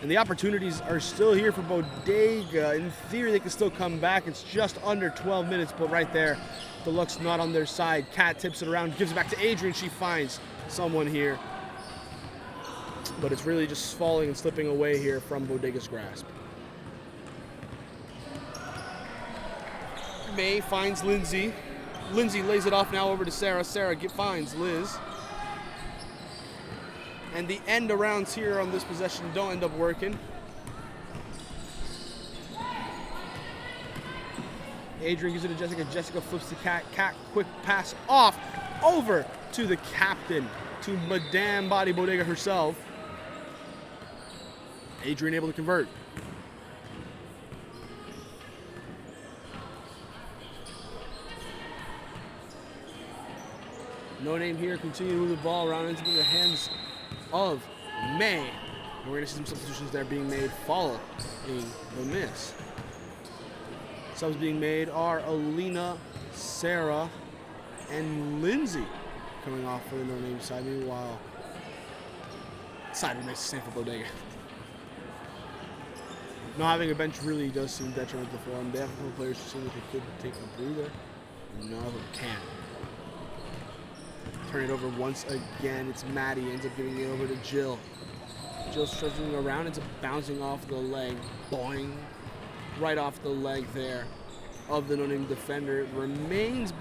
And the opportunities are still here for Bodega. In theory, they can still come back. It's just under 12 minutes, but right there, the luck's not on their side. Kat tips it around, gives it back to Adrian. She finds someone here. But it's really just falling and slipping away here from Bodega's grasp. May finds Lindsay. Lindsay lays it off now over to Sarah. Sarah finds Liz. And the end arounds here on this possession don't end up working. Adrian gives it to Jessica. Jessica flips the Cat. Cat, quick pass off over to the captain, to Madame Body Bodega herself. Adrian able to convert. No Name here, continue to move the ball around into the hands of May. And we're going to see some substitutions there being made following the miss. Subs being made are Alina, Sarah, and Lindsay coming off for the No Name side. Meanwhile, side makes the same for Bodega. Not having a bench really does seem detrimental for them. They have a couple players who seem like they could take a breather. None of them can. Turn it over once again. It's Maddie. Ends up giving it over to Jill. Jill stretching around. It's bouncing off the leg. Boing. Right off the leg there of the no-name defender. It remains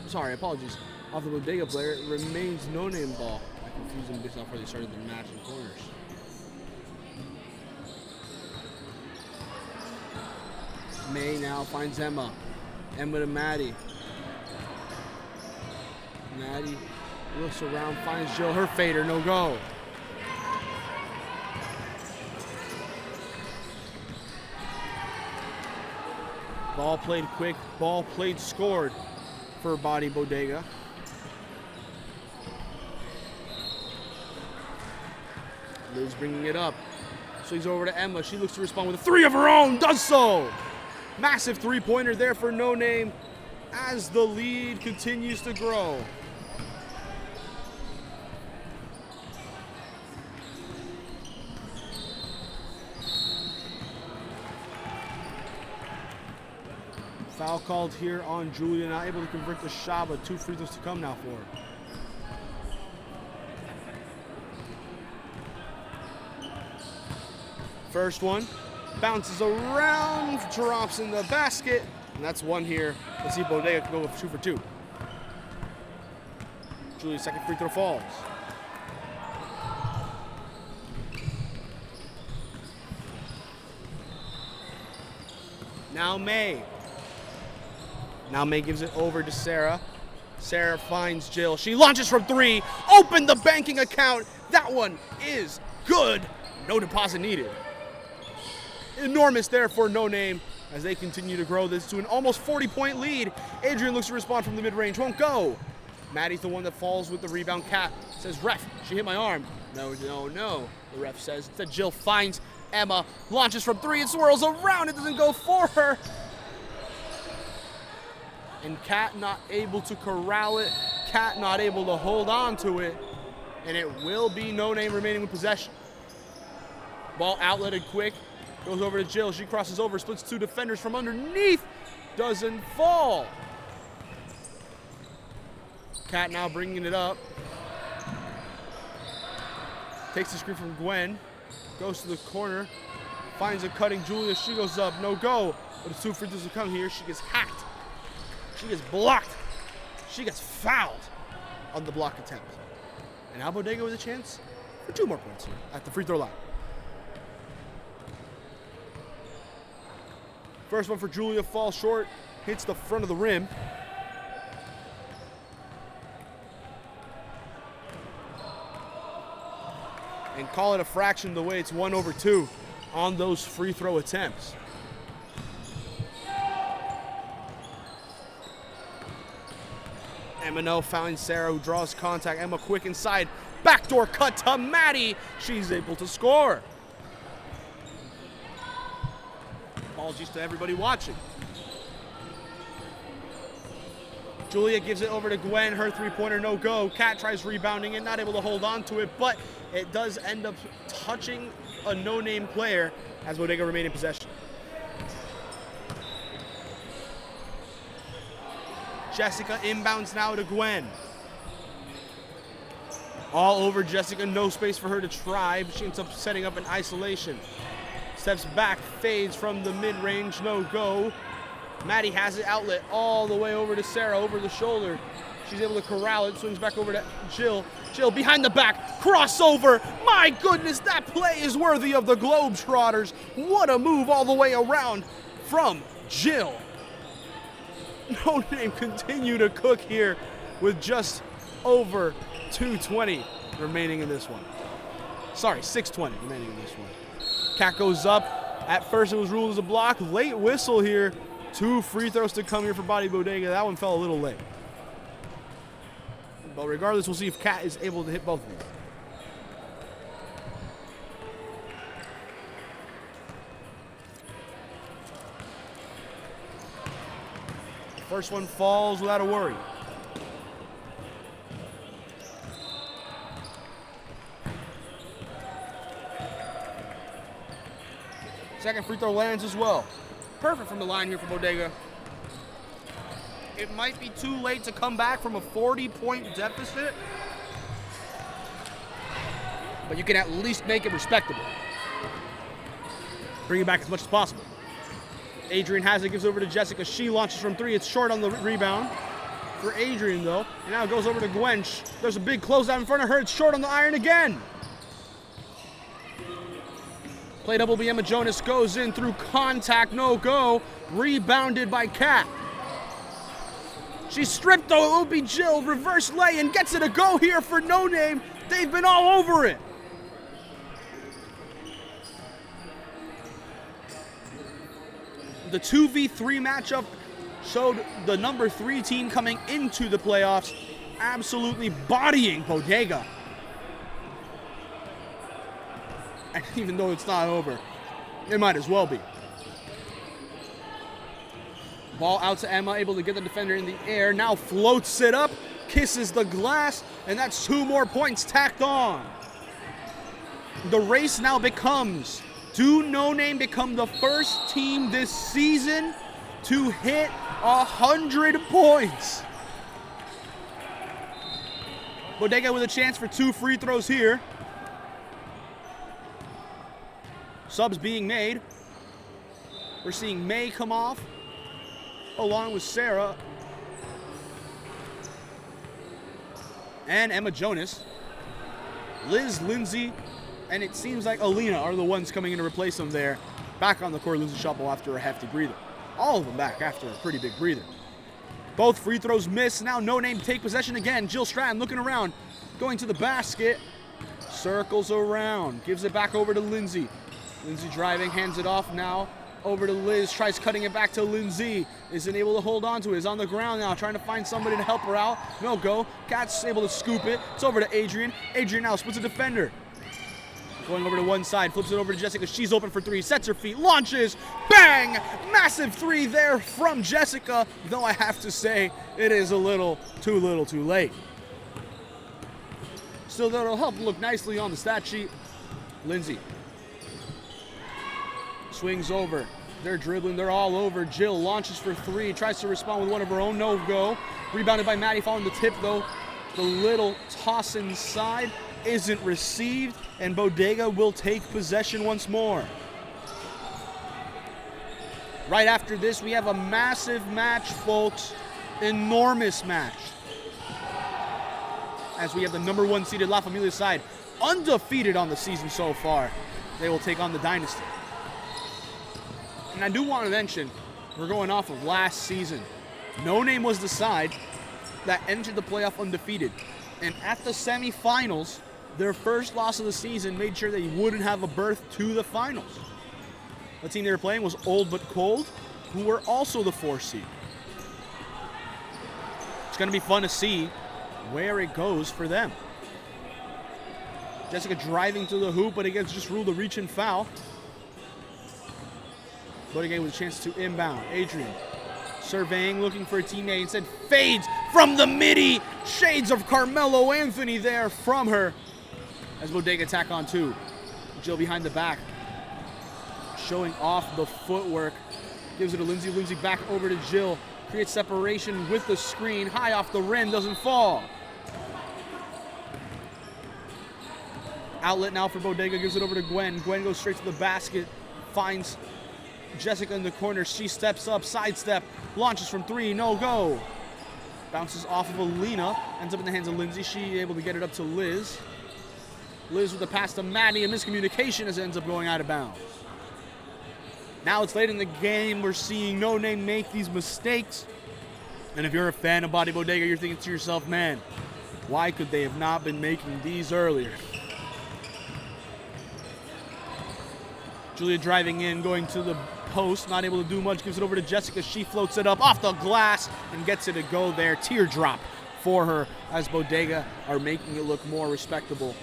sorry, apologies. Off the Bodega player. It remains no-name ball. I confused them based off where they started the match in corners. May now finds Emma. Emma to Maddie. Maddie looks around, finds Jill. Her fader, no go. Ball played quick, ball played scored for Body Bodega. Liz bringing it up. Swings over to Emma. She looks to respond with a three of her own. Does so. Massive three-pointer there for No Name as the lead continues to grow. Foul called here on Julia, not able to convert the shot, but 2 free throws to come now for her. First one, bounces around, drops in the basket, and that's one here. Let's see if Bodega can go with 2 for 2. Julia's second free throw falls. Now May. Now May gives it over to Sarah. Sarah finds Jill. She launches from 3. Open the banking account. That one is good. No deposit needed. Enormous there for No Name as they continue to grow this to an almost 40-point lead. Adrian looks to respond from the mid-range. Won't go. Maddie's the one that falls with the rebound. Cat says, ref, she hit my arm. No, no, no, the ref says. Instead, Jill finds Emma. Launches from 3 and swirls around. It doesn't go for her. And Cat not able to corral it. Cat not able to hold on to it. And it will be No Name remaining with possession. Ball outletted quick. Goes over to Jill. She crosses over, splits 2 defenders from underneath. Doesn't fall. Cat now bringing it up. Takes the screen from Gwen. Goes to the corner. Finds a cutting Julia. She goes up. No go. But it's 2 free throws to come here. She gets hacked. She gets blocked. She gets fouled on the block attempt. And now Bodega with a chance for 2 more points here at the free throw line. First one for Julia falls short, hits the front of the rim. And call it a fraction the way it's 1/2 on those free throw attempts. Emma no finds Sarah, who draws contact. Emma quick inside. Backdoor cut to Maddie. She's able to score. Apologies to everybody watching. Julia gives it over to Gwen. Her three-pointer no go. Cat tries rebounding it, not able to hold on to it, but it does end up touching a no-name player as Bodega remain in possession. Jessica inbounds now to Gwen. All over Jessica, no space for her to try, but she ends up setting up an isolation. Steps back, fades from the mid-range, no go. Maddie has it, outlet all the way over to Sarah, over the shoulder. She's able to corral it, swings back over to Jill. Jill behind the back, crossover. My goodness, that play is worthy of the Globetrotters. What a move all the way around from Jill. No Name continue to cook here with just over 2:20 remaining in this one. Sorry, 6:20 remaining in this one. Cat goes up. At first it was ruled as a block. Late whistle here. 2 free throws to come here for Bodega. That one fell a little late. But regardless, we'll see if Cat is able to hit both of them. First one falls without a worry. Second free throw lands as well. Perfect from the line here for Bodega. It might be too late to come back from a 40-point deficit, but you can at least make it respectable. Bring it back as much as possible. Adrian has it, gives it over to Jessica. She launches from 3. It's short on the rebound for Adrian, though. And now it goes over to Gwen. There's a big closeout in front of her. It's short on the iron again. Play double B. Emma Jonas goes in through contact, no go. Rebounded by Kat. She's stripped though. It'll be Jill. Reverse lay and gets it a go here for No Name. They've been all over it. The 2v3 matchup showed the number 3 team coming into the playoffs absolutely bodying Bodega. And even though it's not over, it might as well be. Ball out to Emma, able to get the defender in the air. Now floats it up, kisses the glass, and that's 2 more points tacked on. The race now becomes, do No Name become the first team this season to hit 100 points? Bodega with a chance for 2 free throws here. Subs being made. We're seeing May come off, along with Sarah and Emma Jonas. Liz, Lindsay, and it seems like Alina are the ones coming in to replace them there. Back on the court, Lindsay Shuffle after a hefty breather. All of them back after a pretty big breather. Both free throws miss. Now No Name take possession again. Jill Stratton looking around, going to the basket. Circles around, gives it back over to Lindsay. Lindsay driving, hands it off now. Over to Liz, tries cutting it back to Lindsay. Isn't able to hold on to it. Is on the ground now, trying to find somebody to help her out. No go. Kat's able to scoop it. It's over to Adrian. Adrian now splits a defender. Going over to one side, flips it over to Jessica. She's open for 3, sets her feet, launches. Bang! Massive 3 there from Jessica. Though I have to say, it is a little too late. Still, that'll help look nicely on the stat sheet. Lindsay swings over. They're dribbling. They're all over. Jill launches for 3. Tries to respond with one of her own. No go. Rebounded by Maddie following the tip, though. The little toss inside isn't received, and Bodega will take possession once more. Right after this, we have a massive match, folks. Enormous match. As we have the number 1 seeded La Familia side, undefeated on the season so far. They will take on the Dynasty. And I do want to mention, we're going off of last season. No Name was the side that entered the playoff undefeated. And at the semifinals, their first loss of the season made sure they wouldn't have a berth to the finals. The team they were playing was Old But Cold, who were also the 4th seed. It's going to be fun to see where it goes for them. Jessica driving to the hoop, but it gets just ruled a reach and foul. Bodega with a chance to inbound. Adrian surveying, looking for a teammate, instead fades from the midi. Shades of Carmelo Anthony there from her. As Bodega attack on 2. Jill behind the back, showing off the footwork. Gives it to Lindsay. Lindsay back over to Jill. Creates separation with the screen. High off the rim, doesn't fall. Outlet now for Bodega, gives it over to Gwen. Gwen goes straight to the basket, finds Jessica in the corner. She steps up, sidestep, launches from 3, no go. Bounces off of Alina, ends up in the hands of Lindsay. She able to get it up to Liz. Liz with the pass to Maddie, a miscommunication as it ends up going out of bounds. Now it's late in the game. We're seeing No Name make these mistakes. And if you're a fan of Body Bodega, you're thinking to yourself, man, why could they have not been making these earlier? Julia driving in, going to the post, not able to do much, gives it over to Jessica. She floats it up off the glass and gets it to go there. Teardrop for her as Bodega are making it look more respectable.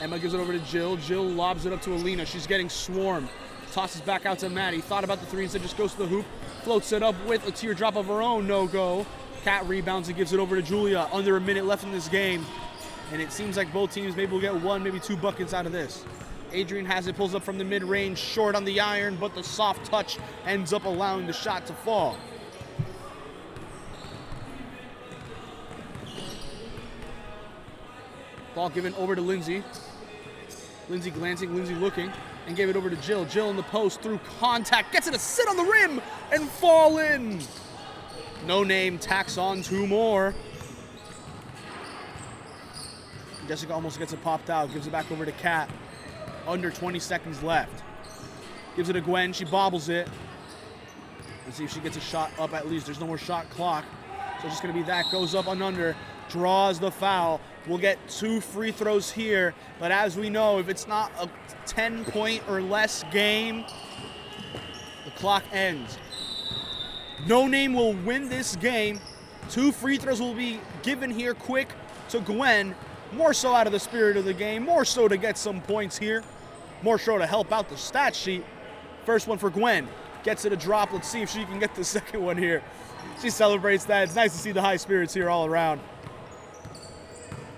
Emma gives it over to Jill. Jill lobs it up to Alina. She's getting swarmed. Tosses back out to Maddie. Thought about the 3 instead, just goes to the hoop. Floats it up with a teardrop of her own. No go. Kat rebounds and gives it over to Julia. Under a minute left in this game. And it seems like both teams maybe will get 1, maybe 2 buckets out of this. Adrian has it, pulls up from the mid-range, short on the iron, but the soft touch ends up allowing the shot to fall. Ball given over to Lindsay. Lindsay glancing, Lindsay looking, and gave it over to Jill. Jill in the post through contact, gets it to sit on the rim and fall in. No Name tacks on 2 more. Jessica almost gets it popped out, gives it back over to Kat. Under 20 seconds left. Gives it to Gwen, she bobbles it. Let's see if she gets a shot up at least. There's no more shot clock. So it's just gonna be that, goes up and under, draws the foul. We'll get 2 free throws here, but as we know, if it's not a 10-point or less game, the clock ends. No Name will win this game. 2 free throws will be given here quick to Gwen, more so out of the spirit of the game, more so to get some points here, more so to help out the stat sheet. First one for Gwen, gets it a drop. Let's see if she can get the second one here. She celebrates that. It's nice to see the high spirits here all around.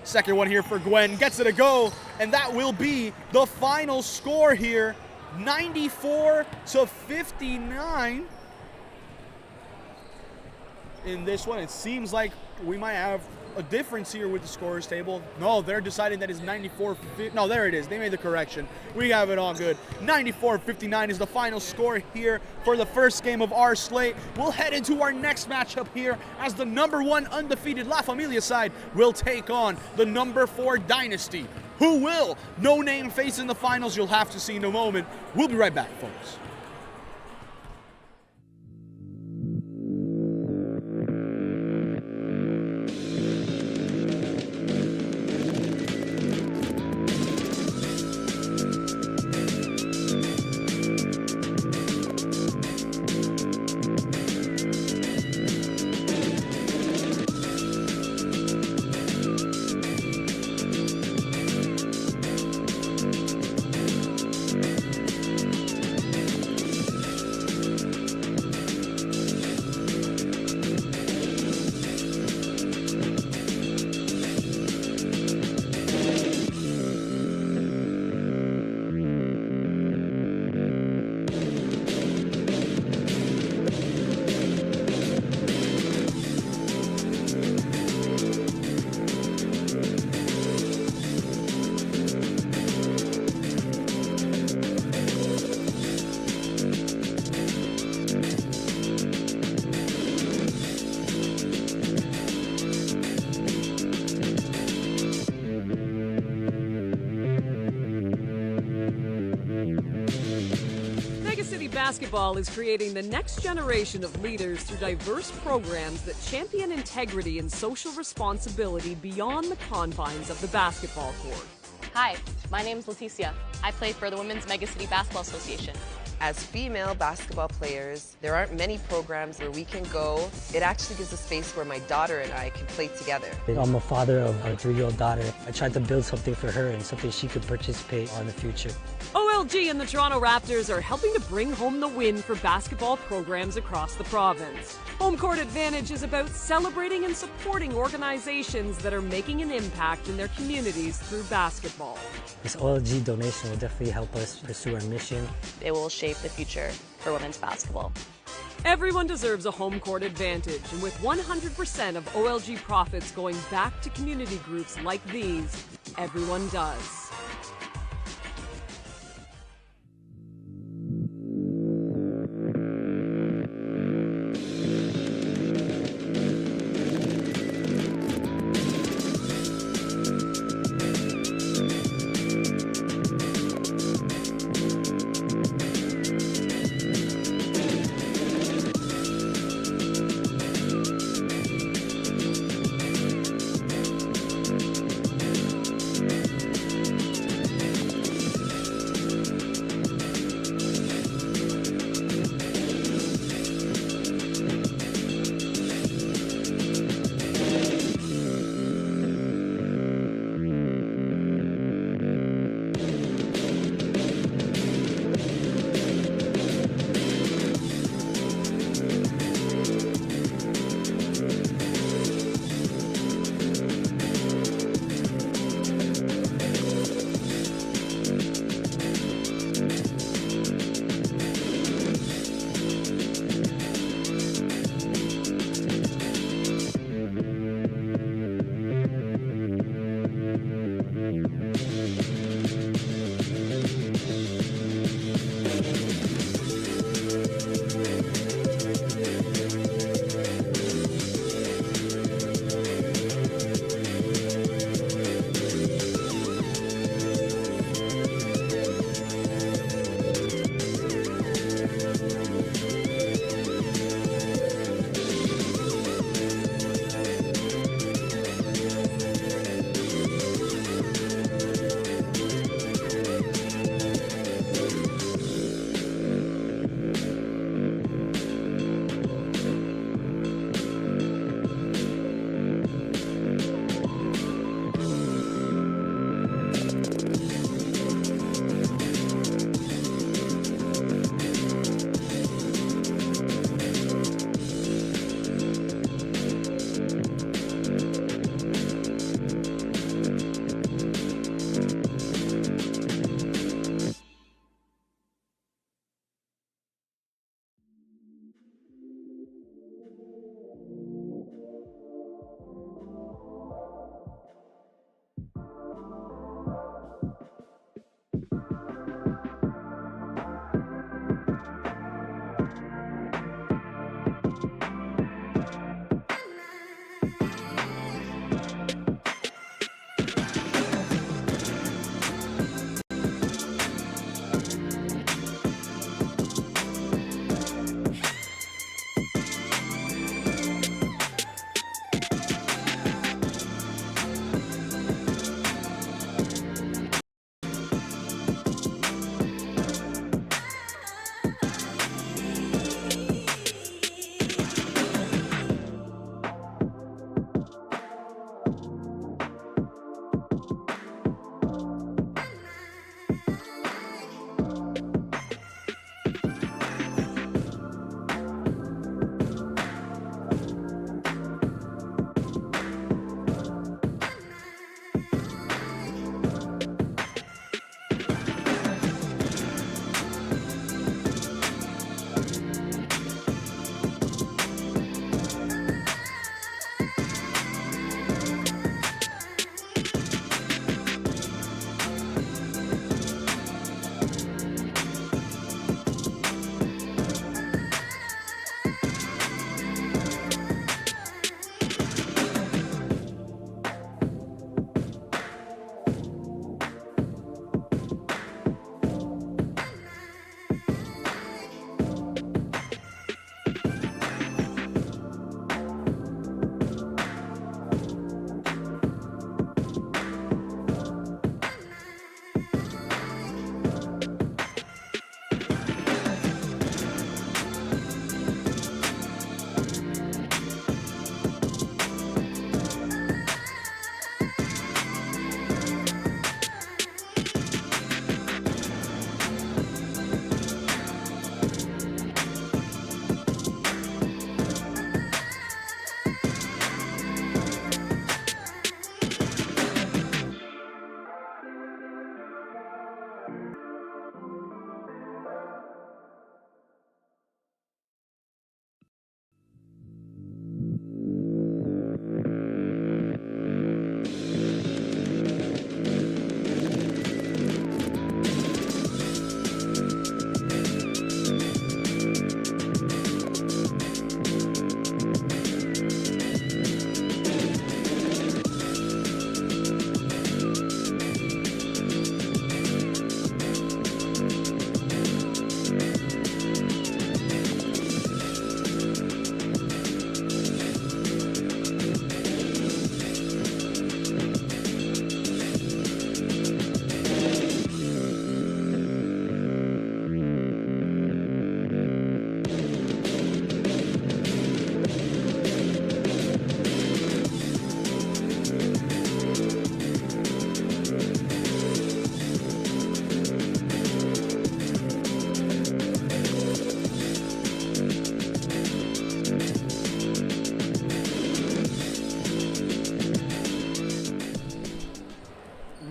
Second one here for Gwen, gets it a go, and that will be the final score here, 94-59. In this one, it seems like we might have a difference here with the scorers table. No, they're deciding that it's 94. No, there it is. They made the correction. We have it all good. 94-59 is the final score here for the first game of our slate. We'll head into our next matchup here as the #1 undefeated La Familia side will take on the #4 Dynasty. Who will No Name face in the finals? You'll have to see in a moment. We'll be right back, folks. Basketball is creating the next generation of leaders through diverse programs that champion integrity and social responsibility beyond the confines of the basketball court. Hi, my name is Leticia. I play for the Women's Megacity Basketball Association. As female basketball players, there aren't many programs where we can go. It actually gives a space where my daughter and I can play together. I'm a father of a 3-year-old daughter. I tried to build something for her and something she could participate in the future. OLG and the Toronto Raptors are helping to bring home the win for basketball programs across the province. Home Court Advantage is about celebrating and supporting organizations that are making an impact in their communities through basketball. This OLG donation will definitely help us pursue our mission. It will shape the future for women's basketball. Everyone deserves a home court advantage, and with 100% of OLG profits going back to community groups like these, everyone does.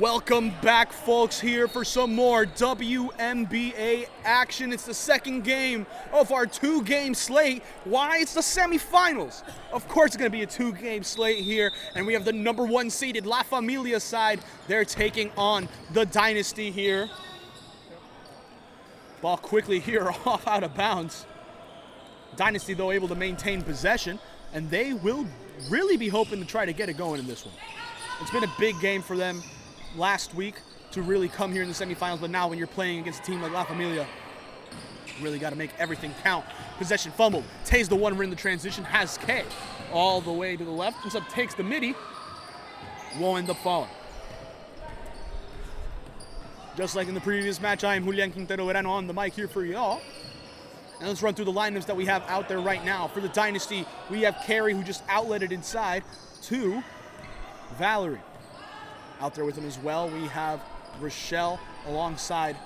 Welcome back, folks, here for some more WMBA action. It's the second game of our two-game slate. Why? It's the semifinals. Of course it's going to be a two-game slate here, and we have the number one seeded La Familia side. They're taking on the Dynasty here. Ball quickly here off out of bounds. Dynasty, though, able to maintain possession, and they will really be hoping to try to get it going in this one. It's been a big game for them last week to really come here in the semifinals, but now when you're playing against a team like La Familia, you really got to make everything count. Possession fumble. Tay's the one in the transition, has K all the way to the left. Comes up, takes the midi, will end up falling. Just like in the previous match, I am Julian Quintero Verano on the mic here for y'all. And let's run through the lineups that we have out there right now. For the Dynasty, we have Carrie, who just outletted inside to Valerie. Out there with him as well, we have Rochelle alongside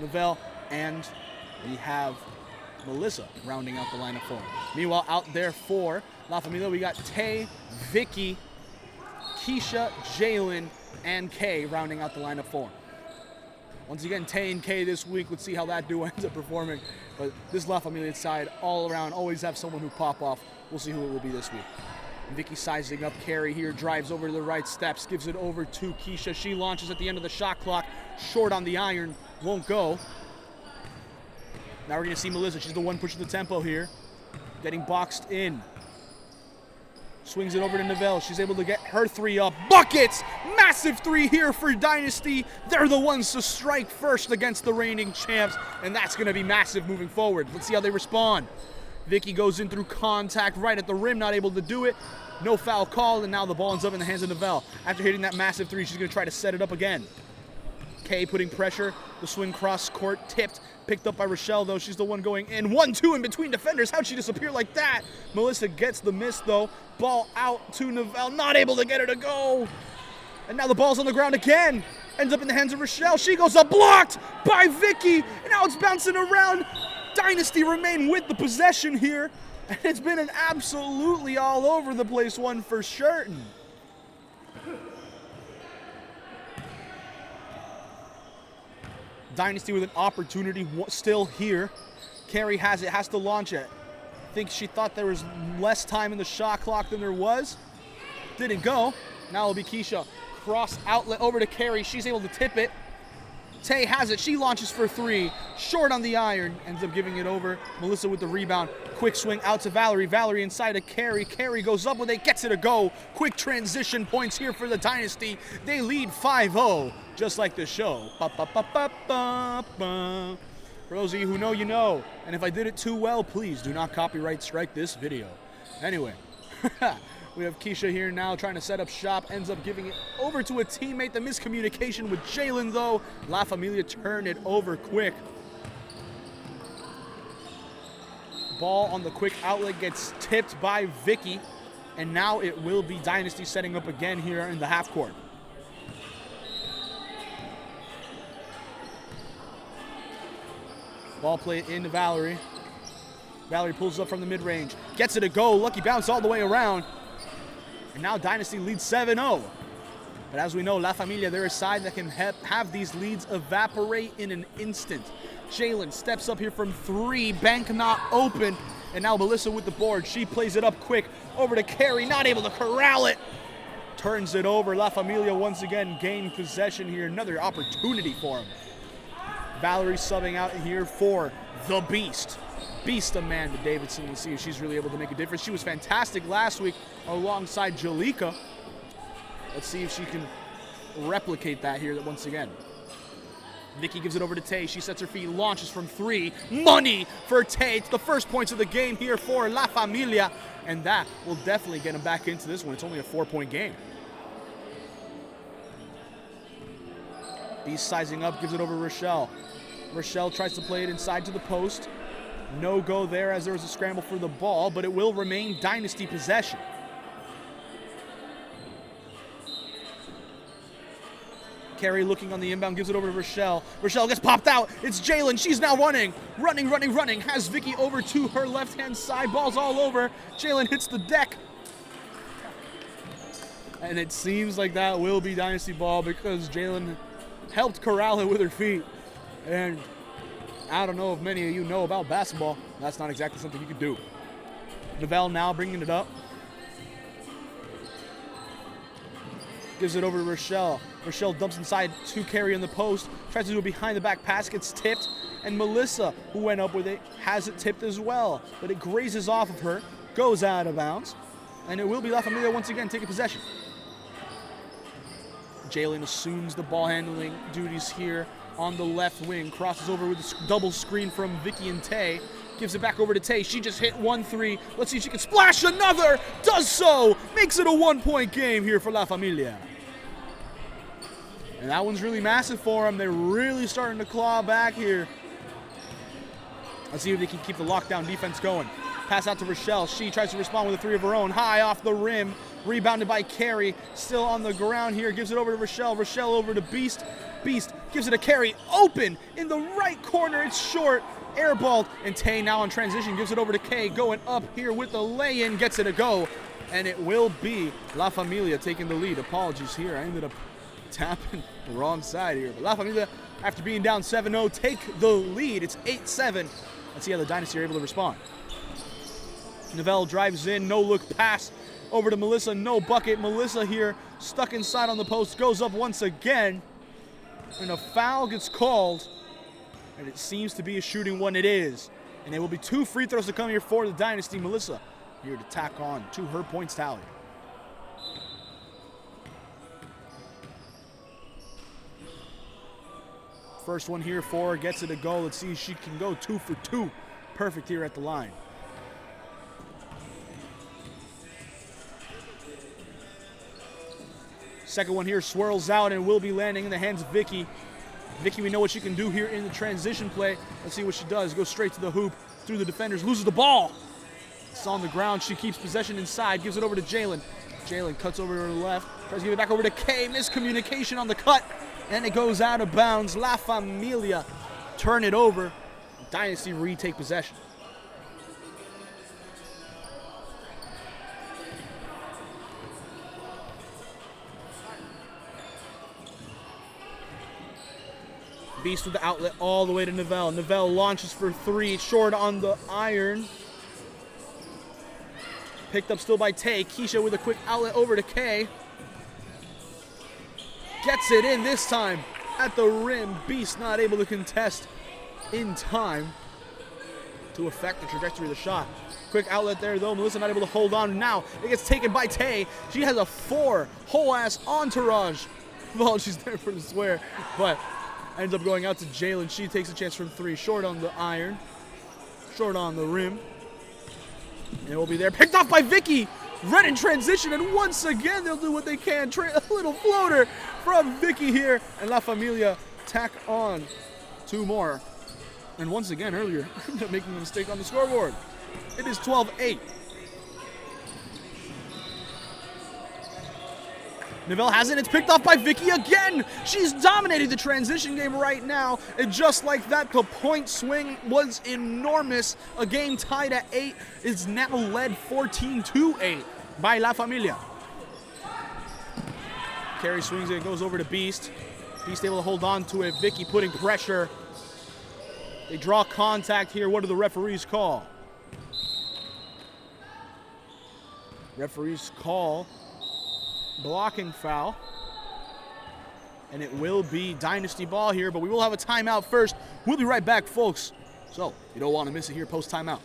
Novelle, and we have Melissa rounding out the lineup for him. Meanwhile, out there for La Familia, we got Tay, Vicky, Keisha, Jalen, and Kay rounding out the lineup for him. Once again, Tay and Kay this week. Let's see how that duo ends up performing. But this La Familia side, all around, always have someone who pop off. We'll see who it will be this week. Vicky sizing up Carrie here, drives over to the right steps, gives it over to Keisha. She launches at the end of the shot clock, short on the iron, won't go. Now we're gonna see Melissa, she's the one pushing the tempo here, getting boxed in. Swings it over to Novelle, she's able to get her three up. Buckets! Massive three here for Dynasty. They're the ones to strike first against the reigning champs, and that's gonna be massive moving forward. Let's see how they respond. Vicky goes in through contact right at the rim, not able to do it. No foul call, and now the ball ends up in the hands of Novelle. After hitting that massive three, she's going to try to set it up again. Kay putting pressure. The swing cross court tipped. Picked up by Rochelle, though. She's the one going in. 1-2 in between defenders. How'd she disappear like that? Melissa gets the miss, though. Ball out to Novelle. Not able to get her to go. And now the ball's on the ground again. Ends up in the hands of Rochelle. She goes up, blocked by Vicky. And now it's bouncing around. Dynasty remain with the possession here, and it's been an absolutely all over the place one for certain. Dynasty with an opportunity still here. Carrie has it, has to launch it. I think she thought there was less time in the shot clock than there was. Didn't go. Now it'll be Keisha. Cross outlet over to Carrie. She's able to tip it. Tay has it, she launches for three, short on the iron, ends up giving it over. Melissa with the rebound, quick swing out to Valerie. Valerie inside of Carrie. Carrie goes up with it, gets it a go. Quick transition points here for the Dynasty. They lead 5-0, just like the show. For those of you who know, you know. And if I did it too well, please do not copyright strike this video. Anyway. We have Keisha here now trying to set up shop, ends up giving it over to a teammate. The miscommunication with Jalen, though. La Familia turned it over quick. Ball on the quick outlet gets tipped by Vicky, and now it will be Dynasty setting up again here in the half court. Ball play into Valerie. Valerie pulls up from the mid-range, gets it a go. Lucky bounce all the way around. And now Dynasty leads 7-0. But as we know, La Familia, they're a side that can have these leads evaporate in an instant. Jalen steps up here from three, bank not open. And now Melissa with the board. She plays it up quick over to Carrie, not able to corral it. Turns it over. La Familia once again gain possession here. Another opportunity for him. Valerie subbing out here for the Beast. Beast Amanda Davidson. We'll see if she's really able to make a difference. She was fantastic last week alongside Jalika. Let's see if she can replicate that here once again. Vicky gives it over to Tay. She sets her feet, launches from three. Money for Tay. It's the first points of the game here for La Familia, and that will definitely get them back into this one. It's only a 4-point game. Beast sizing up, gives it over to Rochelle. Rochelle tries to play it inside to the post. No go there as there was a scramble for the ball, but it will remain Dynasty possession. Carrie looking on the inbound, gives it over to Rochelle. Rochelle gets popped out. It's Jalen. She's now running. Running. Has Vicky over to her left-hand side. Ball's all over. Jalen hits the deck. And it seems like that will be Dynasty ball because Jalen helped corral it with her feet. And I don't know if many of you know about basketball. That's not exactly something you could do. Novell now bringing it up. Gives it over to Rochelle. Rochelle dumps inside to Carrie in the post. Tries to do a behind the back pass, gets tipped. And Melissa, who went up with it, has it tipped as well. But it grazes off of her, goes out of bounds. And it will be La Familia once again taking possession. Jalen assumes the ball handling duties here on the left wing. Crosses over with a double screen from Vicky and Tay. Gives it back over to Tay. She just hit 1-3. Let's see if she can splash another. Does so. Makes it a 1-point game here for La Familia. And that one's really massive for them. They're really starting to claw back here. Let's see if they can keep the lockdown defense going. Pass out to Rochelle. She tries to respond with a three of her own. High off the rim. Rebounded by Carrie. Still on the ground here. Gives it over to Rochelle. Rochelle over to Beast. Beast gives it to Carrie. Open in the right corner. It's short. Airballed. And Tay now on transition. Gives it over to Kay. Going up here with the lay-in. Gets it a go. And it will be La Familia taking the lead. Apologies here. I ended up tapping the wrong side here. But La Familia, after being down 7-0, take the lead. It's 8-7. Let's see how the Dynasty are able to respond. Novell drives in, no look pass over to Melissa, no bucket. Melissa here stuck inside on the post, goes up once again, and a foul gets called, and it seems to be a shooting one. It is, and there will be 2 free throws to come here for the Dynasty. Melissa here to tack on to her points tally. First one here for her, gets it a go. Let's see if she can go 2 for 2. Perfect here at the line. Second one here swirls out and will be landing in the hands of Vicky. Vicky, we know what she can do here in the transition play. Let's see what she does. Goes straight to the hoop, through the defenders, loses the ball. It's on the ground. She keeps possession inside, gives it over to Jalen. Jalen cuts over to her left, tries to give it back over to Kay. Miscommunication on the cut, and it goes out of bounds. La Familia turn it over. Dynasty retake possession. Beast with the outlet all the way to Novell. Novell launches for 3, short on the iron. Picked up still by Tay. Keisha with a quick outlet over to Kay. Gets it in this time at the rim. Beast not able to contest in time to affect the trajectory of the shot. Quick outlet there though. Melissa not able to hold on. Now it gets taken by Tay. She has a 4 whole ass entourage. Well, she's there for the swear, but ends up going out to Jalen. She takes a chance from 3. Short on the iron. Short on the rim. And it will be there. Picked off by Vicky. Red in transition. And once again, they'll do what they can. A little floater from Vicky here. And La Familia tack on 2 more. And once again, earlier, making a mistake on the scoreboard. It is 12-8. Novell has it. It's picked off by Vicky again. She's dominating the transition game right now. And just like that, the point swing was enormous. A game tied at 8 is now led 14-8 by La Familia. Carrie swings it, goes over to Beast. Beast able to hold on to it. Vicky putting pressure. They draw contact here. What do the referees call? Referees call blocking foul, and it will be Dynasty ball here, but we will have a timeout first. We'll be right back, folks, so you don't want to miss it here post timeout.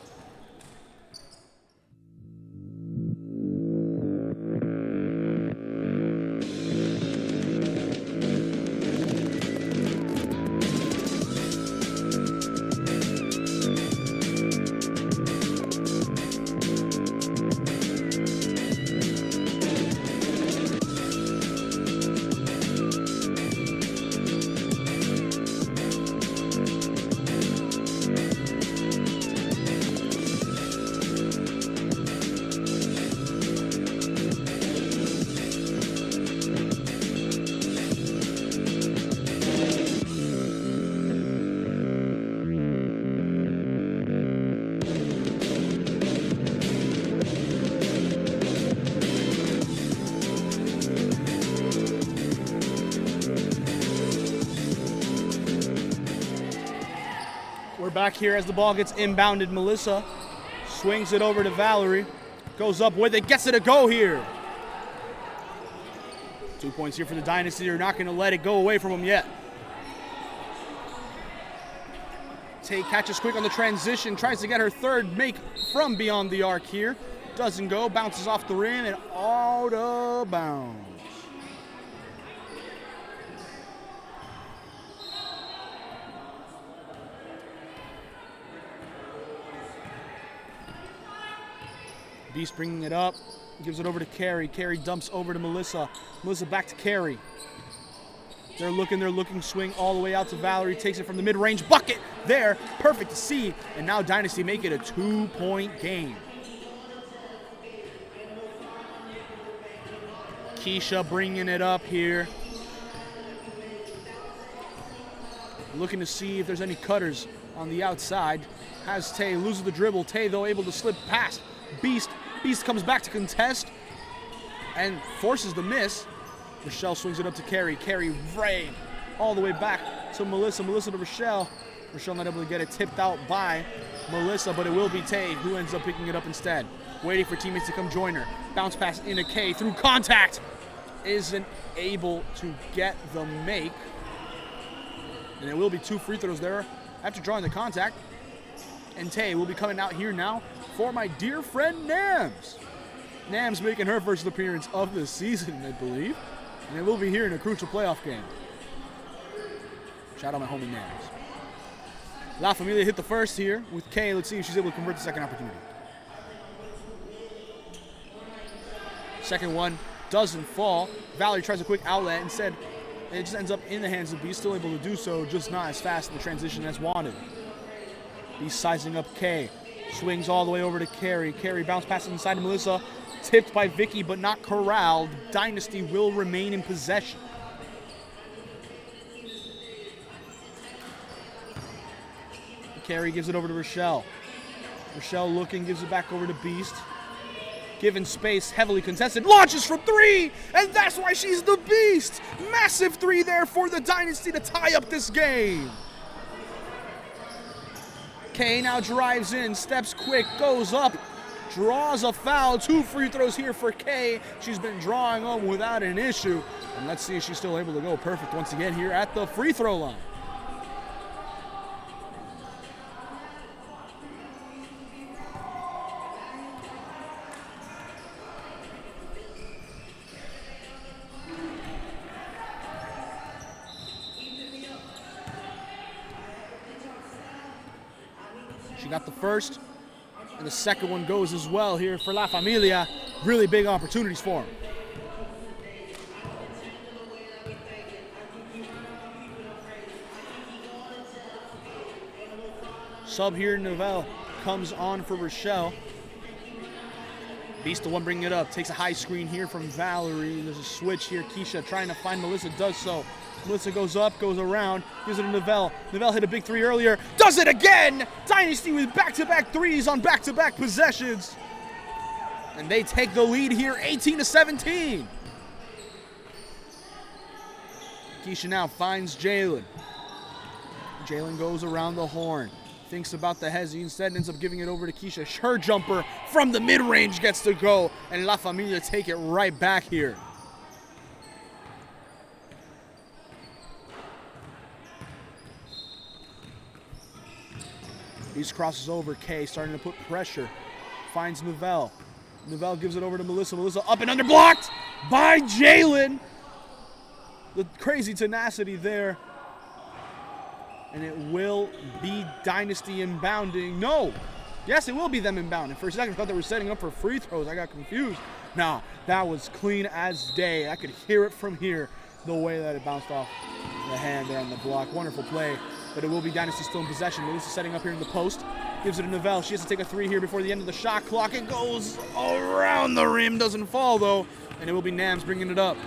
back here as the ball gets inbounded. Melissa swings it over to Valerie. Goes up with it, gets it to go here. 2 points here for the Dynasty. They're not going to let it go away from them yet. Tay catches quick on the transition, tries to get her third make from beyond the arc here. Doesn't go, bounces off the rim and out of bounds. Beast bringing it up, gives it over to Carrie. Carrie dumps over to Melissa. Melissa back to Carrie. They're looking, swing all the way out to Valerie. Takes it from the mid-range bucket. There, perfect to see. And now Dynasty make it a 2-point game. Keisha bringing it up here. Looking to see if there's any cutters on the outside. Has Tay, loses the dribble. Tay, though, able to slip past Beast. Beast comes back to contest and forces the miss. Rochelle swings it up to Carrie. Carrie right all the way back to Melissa. Melissa to Rochelle. Rochelle not able to get it tipped out by Melissa, but it will be Tay who ends up picking it up instead. Waiting for teammates to come join her. Bounce pass into K through contact. Isn't able to get the make. And it will be 2 free throws there after drawing the contact. And Tay will be coming out here now for my dear friend Nams. Nams making her first appearance of the season, I believe. And it will be here in a crucial playoff game. Shout out my homie Nams. La Familia hit the first here with Kay. Let's see if she's able to convert the second opportunity. Second one doesn't fall. Valerie tries a quick outlet instead. And it just ends up in the hands of Beast, still able to do so, just not as fast in the transition as wanted. Beast sizing up Kay. Swings all the way over to Carrie. Carrie bounce passes inside to Melissa. Tipped by Vicky, but not corralled. Dynasty will remain in possession. Carrie gives it over to Rochelle. Rochelle looking, gives it back over to Beast. Given space, heavily contested, launches from 3, and that's why she's the Beast. Massive 3 there for the Dynasty to tie up this game. Kay now drives in, steps quick, goes up, draws a foul. 2 free throws here for Kay. She's been drawing them without an issue. And let's see if she's still able to go perfect once again here at the free throw line. She got the first, and the second one goes as well here for La Familia. Really big opportunities for them. Sub here, Novell comes on for Rochelle. Beast the one bringing it up, takes a high screen here from Valerie. There's a switch here, Keisha trying to find Melissa, does so. Melissa goes up, goes around, gives it to Novell. Novell hit a big 3 earlier, does it again! Dynasty with back-to-back 3s on back-to-back possessions. And they take the lead here, 18-17. Keisha now finds Jalen. Jalen goes around the horn. Thinks about the hezzy, instead ends up giving it over to Keisha. Her jumper from the mid-range gets to go, and La Familia take it right back here. Beast crosses over, Kay starting to put pressure. Finds Novell. Novell gives it over to Melissa. Melissa up and under, blocked by Jalen. The crazy tenacity there. And it will be Dynasty inbounding. No. Yes, it will be them inbounding. For a second, I thought they were setting up for free throws. I got confused. Nah, that was clean as day. I could hear it from here, the way that it bounced off the hand there on the block. Wonderful play. But it will be Dynasty still in possession. Melissa setting up here in the post. Gives it to Novell. She has to take a 3 here before the end of the shot clock. It goes around the rim. Doesn't fall, though. And it will be Nams bringing it up.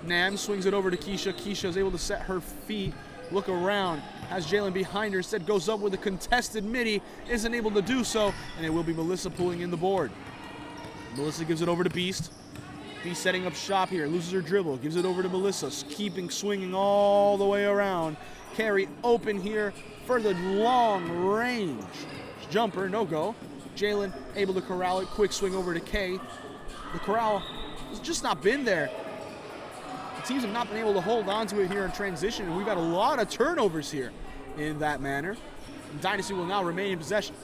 Nams swings it over to Keisha. Keisha is able to set her feet. Look around. Has Jalen behind her. Instead goes up with a contested midi. Isn't able to do so. And it will be Melissa pulling in the board. Melissa gives it over to Beast. Beast setting up shop here. Loses her dribble. Gives it over to Melissa. Keeping swinging all the way around. Carrie open here for the long range jumper, no go. Jalen able to corral it, quick swing over to K. The corral has just not been there. The teams have not been able to hold on to it here in transition, and we've got a lot of turnovers here in that manner. And Dynasty will now remain in possession.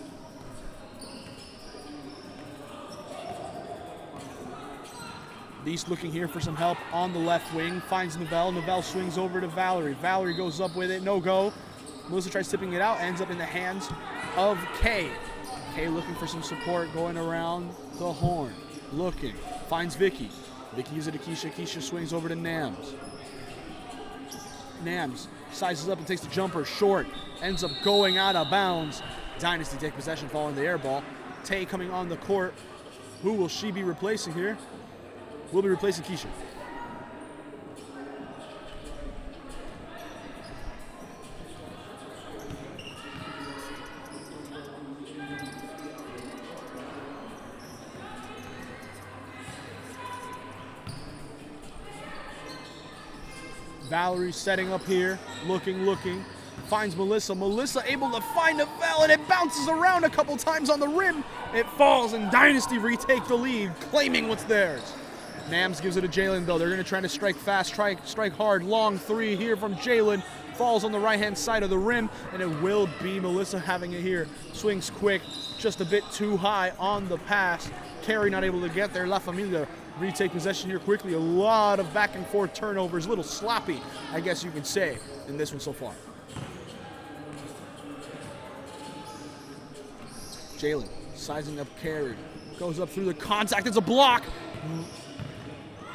Beast looking here for some help on the left wing, finds Novell. Novell swings over to Valerie. Valerie goes up with it, no go. Melissa tries tipping it out, ends up in the hands of Kay. Kay looking for some support, going around the horn. Looking, finds Vicky. Vicky gives it to Keisha. Keisha swings over to Nams. Nams sizes up and takes the jumper short. Ends up going out of bounds. Dynasty take possession following the air ball. Tay coming on the court. Who will she be replacing here? Will be replacing Keisha. Valerie setting up here, looking, finds Melissa. Melissa able to find Novell, and it bounces around a couple times on the rim. It falls, and Dynasty retake the lead, claiming what's theirs. Nams gives it to Jalen, though. They're going to try to strike fast, strike hard. Long three here from Jalen. Falls on the right-hand side of the rim, and it will be Melissa having it here. Swings quick, just a bit too high on the pass. Carey not able to get there. La Familia retake possession here quickly. A lot of back and forth turnovers, a little sloppy, I guess you could say, in this one so far. Jalen sizing up Carey. Goes up through the contact. It's a block.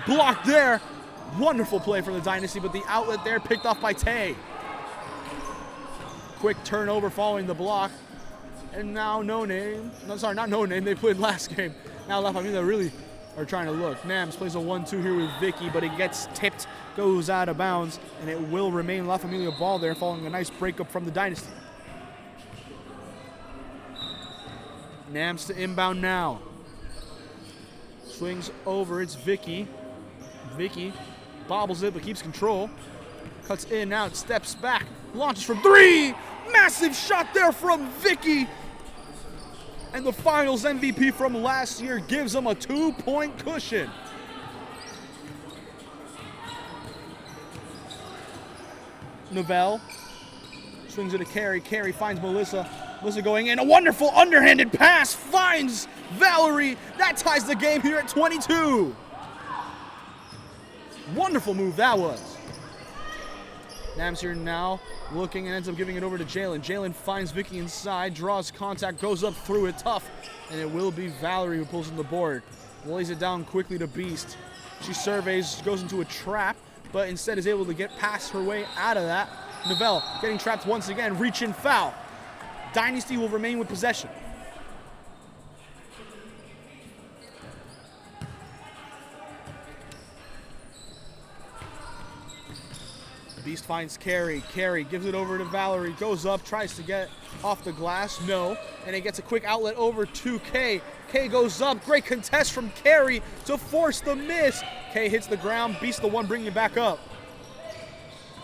Blocked there. Wonderful play from the Dynasty, but the outlet there picked off by Tay. Quick turnover following the block. And now not No Name, they played last game. Now La Familia really are trying to look. Nams plays a 1-2 here with Vicky, but it gets tipped, goes out of bounds, and it will remain La Familia ball there following a nice breakup from the Dynasty. Nams to inbound now. Swings over, it's Vicky. Vicky bobbles it but keeps control. Cuts in, out, steps back, launches from three. Massive shot there from Vicky. And the finals MVP from last year gives them a 2-point cushion. Novell swings it to Carey. Carey finds Melissa. Melissa going in. A wonderful underhanded pass finds Valerie. That ties the game here at 22. Wonderful move that was. Nams here now, looking and ends up giving it over to Jalen. Jalen finds Vicky inside, draws contact, goes up through it tough, and it will be Valerie who pulls in the board. Lays it down quickly to Beast. She surveys, goes into a trap, but instead is able to get past her way out of that. Novell getting trapped once again, reach and foul. Dynasty will remain with possession. Beast finds Carey. Carey gives it over to Valerie. Goes up, tries to get off the glass. No. And it gets a quick outlet over to Kay. Kay goes up. Great contest from Carey to force the miss. Kay hits the ground. Beast the one bringing it back up.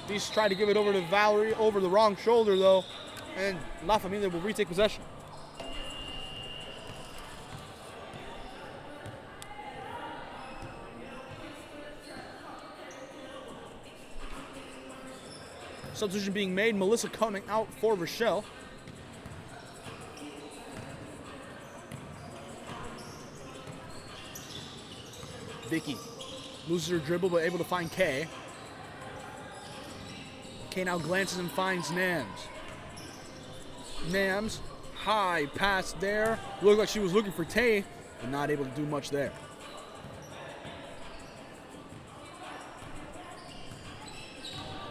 Beast tried to give it over to Valerie over the wrong shoulder, though. And La Familia will retake possession. Substitution being made. Melissa coming out for Rochelle. Vicky loses her dribble but able to find Kay. Kay now glances and finds Nams. Nams, high pass there. Looked like she was looking for Tay, but not able to do much there.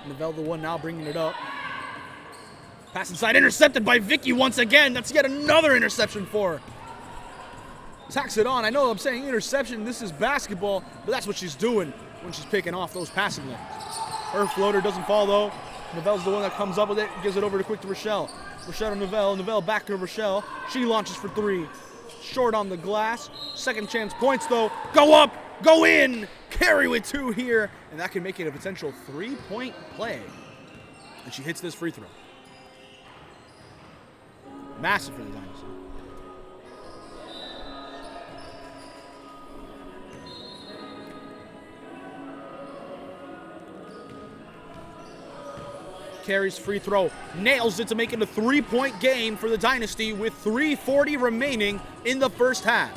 Novell the one now bringing it up. Pass inside, intercepted by Vicky once again. That's yet another interception for her. Tacks it on. I know I'm saying interception. This is basketball, but that's what she's doing when she's picking off those passing lanes. Her floater doesn't fall though. Novell's the one that comes up with it, gives it over to quick to Rochelle. Rochelle to Novell. Novell back to Rochelle. She launches for three. Short on the glass. Second chance points though. Go up, go in. Carey with two here, and that can make it a potential 3-point play. And she hits this free throw. Massive for the Dynasty. Carries free throw, nails it to make it a 3-point game for the Dynasty with 3:40 remaining in the first half.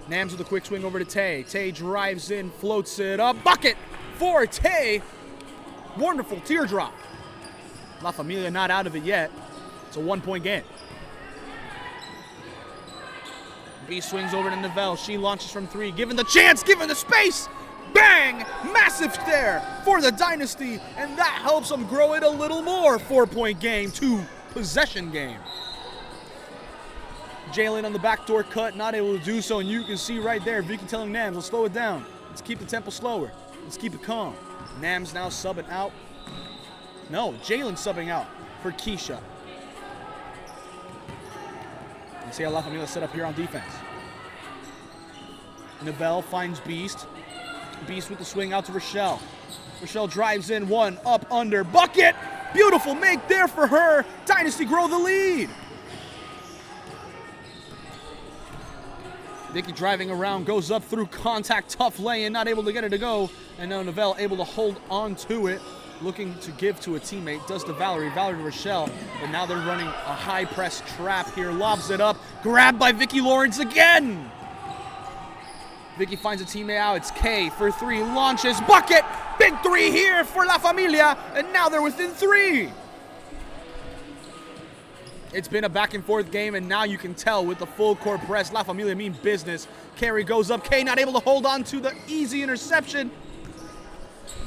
Nams with a quick swing over to Tay. Tay drives in, floats it up. Bucket for Tay. Wonderful teardrop. La Familia not out of it yet. It's a 1-point game. B swings over to Novell. She launches from 3. Given the chance, given the space. Bang! Massive there for the Dynasty, and that helps them grow it a little more. 4-point game, 2-possession game. Jalen on the backdoor cut, not able to do so, and you can see right there, Vicky telling Nams, let's slow it down. Let's keep the tempo slower. Let's keep it calm. Nams now subbing out. No, Jalen subbing out for Keisha. You see how La Familia set up here on defense. Novell finds Beast. Beast with the swing out to Rochelle. Rochelle drives in, 1 up under, bucket! Beautiful make there for her. Dynasty grow the lead. Vicky driving around, goes up through contact, tough lay-in, not able to get it to go. And now Novell able to hold on to it, looking to give to a teammate. Does to Valerie, Valerie to Rochelle. But now they're running a high press trap here, lobs it up, grabbed by Vicky Lawrence again. Vicky finds a teammate out. It's K for 3, launches, bucket! Big 3 here for La Familia, and now they're within 3. It's been a back and forth game, and now you can tell with the full court press, La Familia mean business. Carry goes up, K not able to hold on to the easy interception.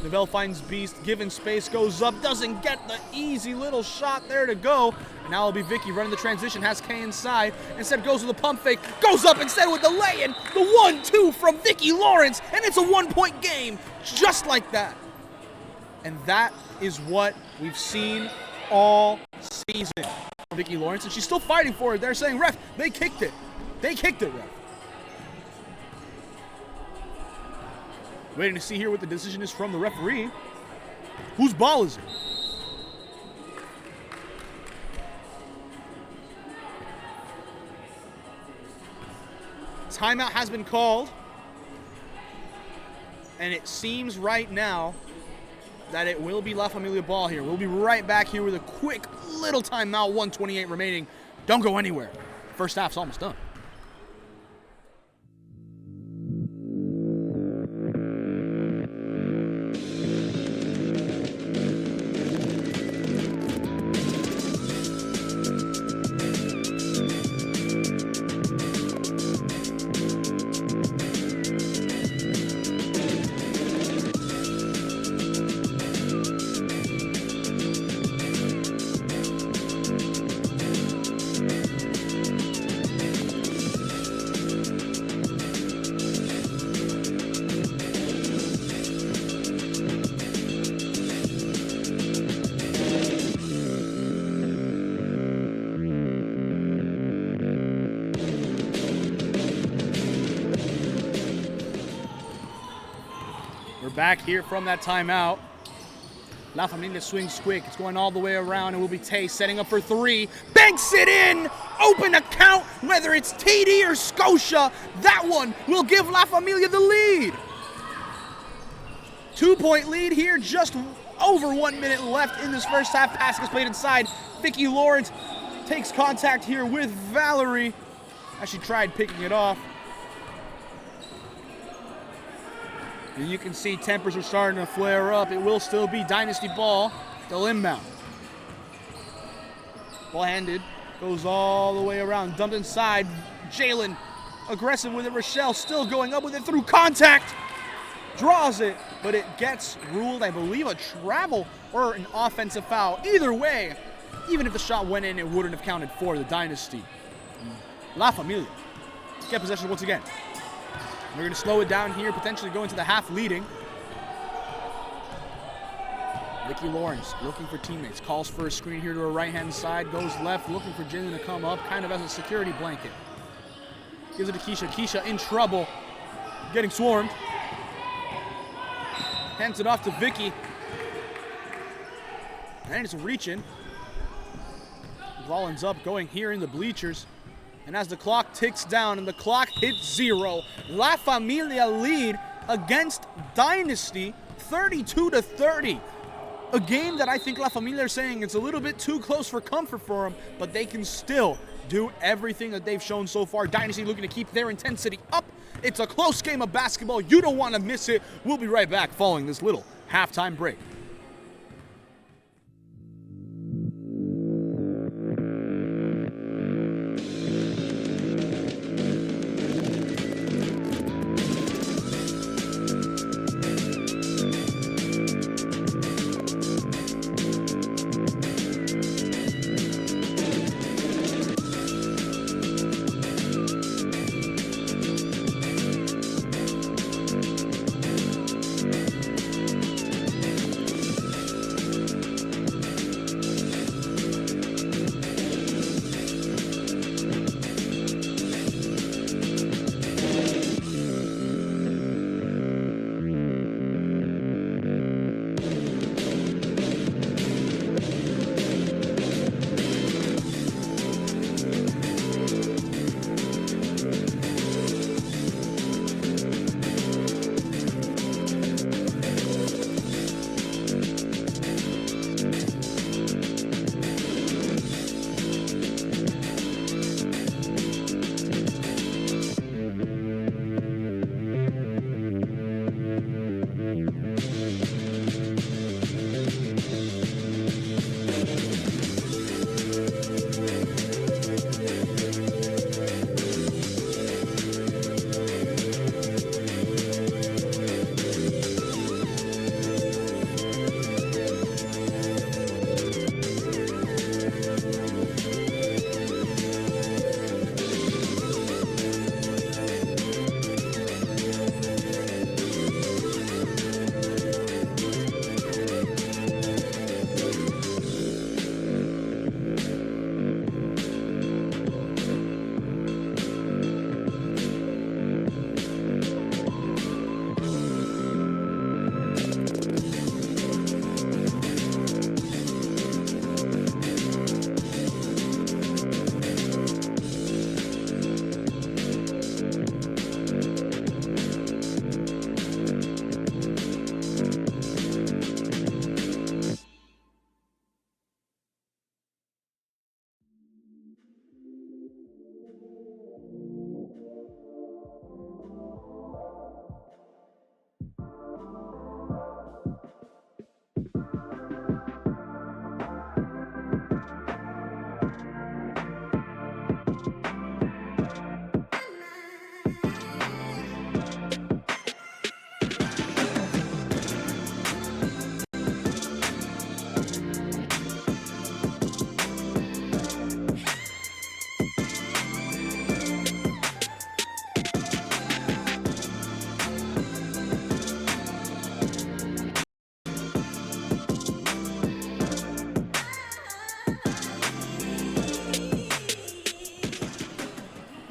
Novell finds Beast, given space, goes up, doesn't get the easy little shot there to go. And now it'll be Vicky running the transition, has K inside. Instead goes with the pump fake, goes up instead with the lay-in. The 1-2 from Vicky Lawrence, and it's a 1-point game, just like that. And that is what we've seen all season from Vicky Lawrence, and she's still fighting for it. They're saying, ref, they kicked it. They kicked it, ref. Waiting to see here what the decision is from the referee. Whose ball is it? Timeout has been called. And it seems right now that it will be La Familia ball here. We'll be right back here with a quick little timeout, 1:28 remaining. Don't go anywhere. First half's almost done. Back here from that timeout. La Familia swings quick. It's going all the way around. It will be Tay setting up for 3. Banks it in! Open account, whether it's TD or Scotia. That one will give La Familia the lead. 2-point lead here. Just over 1 minute left in this first half. Pass is played inside. Vicky Lawrence takes contact here with Valerie as she tried picking it off. And you can see tempers are starting to flare up. It will still be Dynasty ball. Still inbound. Ball handed. Goes all the way around. Dumped inside. Jalen aggressive with it. Rochelle still going up with it through contact. Draws it, but it gets ruled, I believe, a travel or an offensive foul. Either way, even if the shot went in, it wouldn't have counted for the Dynasty. La Familia get possession once again. We're going to slow it down here, potentially go into the half leading. Vicky Lawrence looking for teammates. Calls for a screen here to her right-hand side. Goes left, looking for Jalen to come up, kind of as a security blanket. Gives it to Keisha. Keisha in trouble. Getting swarmed. Hands it off to Vicky. And it's reaching. Ball ends up going here in the bleachers. And as the clock ticks down and the clock hits 0, La Familia lead against Dynasty 32-30. A game that I think La Familia are saying it's a little bit too close for comfort for them, but they can still do everything that they've shown so far. Dynasty looking to keep their intensity up. It's a close game of basketball. You don't want to miss it. We'll be right back following this little halftime break.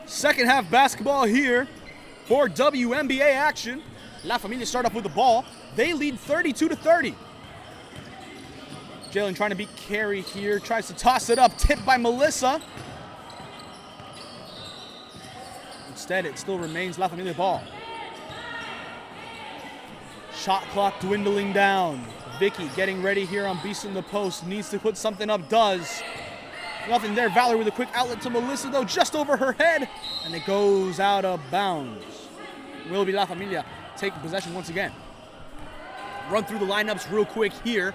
Second half basketball here for WMBA action. La Familia start off with the ball. They lead 32-30. Jalen trying to beat Carey here. Tries to toss it up. Tipped by Melissa. Instead, it still remains La Familia ball. Shot clock dwindling down. Vicky getting ready here on Beast in the post. Needs to put something up. Does. Nothing there. Valerie with a quick outlet to Melissa, though, just over her head. And it goes out of bounds. Will be La Familia taking possession once again. Run through the lineups real quick here.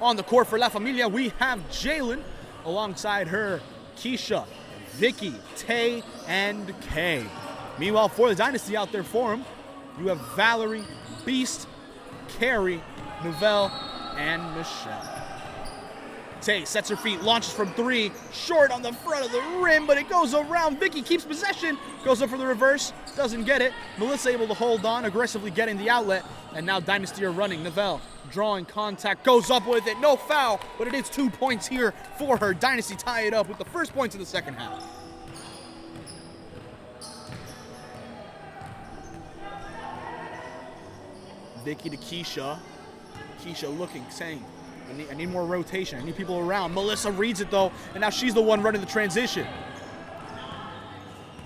On the court for La Familia, we have Jalen alongside her, Keisha, Vicky, Tay, and Kay. Meanwhile, for the Dynasty out there for them, you have Valerie, Beast, Carey, Novelle, and Michelle. Tay sets her feet, launches from three, short on the front of the rim, but it goes around. Vicky keeps possession, goes up for the reverse, doesn't get it. Melissa able to hold on, aggressively getting the outlet, and now Dynasty are running. Novelle drawing contact, goes up with it, no foul, but it is 2 points here for her. Dynasty tie it up with the first points of the second half. Vicky to Keisha. Keisha looking, saying, I need more rotation. I need people around. Melissa reads it though, and now she's the one running the transition.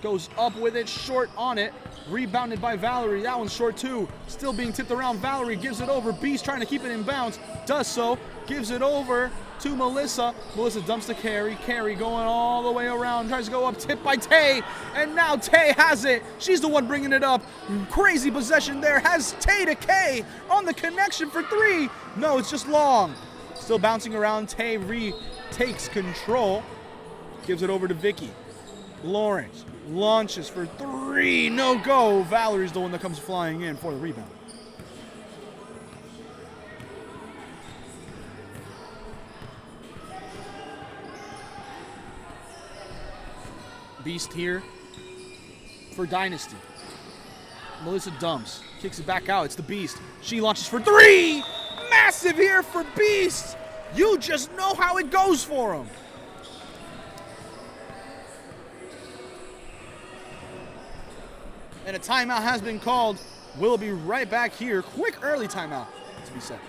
Goes up with it, short on it. Rebounded by Valerie. That one's short too. Still being tipped around. Valerie gives it over. Beast trying to keep it in bounds. Does so. Gives it over to Melissa. Melissa dumps to Carrie. Carrie going all the way around. Tries to go up. Tipped by Tay. And now Tay has it. She's the one bringing it up. Crazy possession there. Has Tay to K on the connection for three. No, it's just long. Still bouncing around. Tay retakes control. Gives it over to Vicky. Lawrence launches for three. No go. Valerie's the one that comes flying in for the rebound. Beast here for Dynasty. Melissa dumps. Kicks it back out. It's the Beast. She launches for three. Massive here for Beast. You just know how it goes for him. And a timeout has been called. We'll be right back here. Quick early timeout to be set.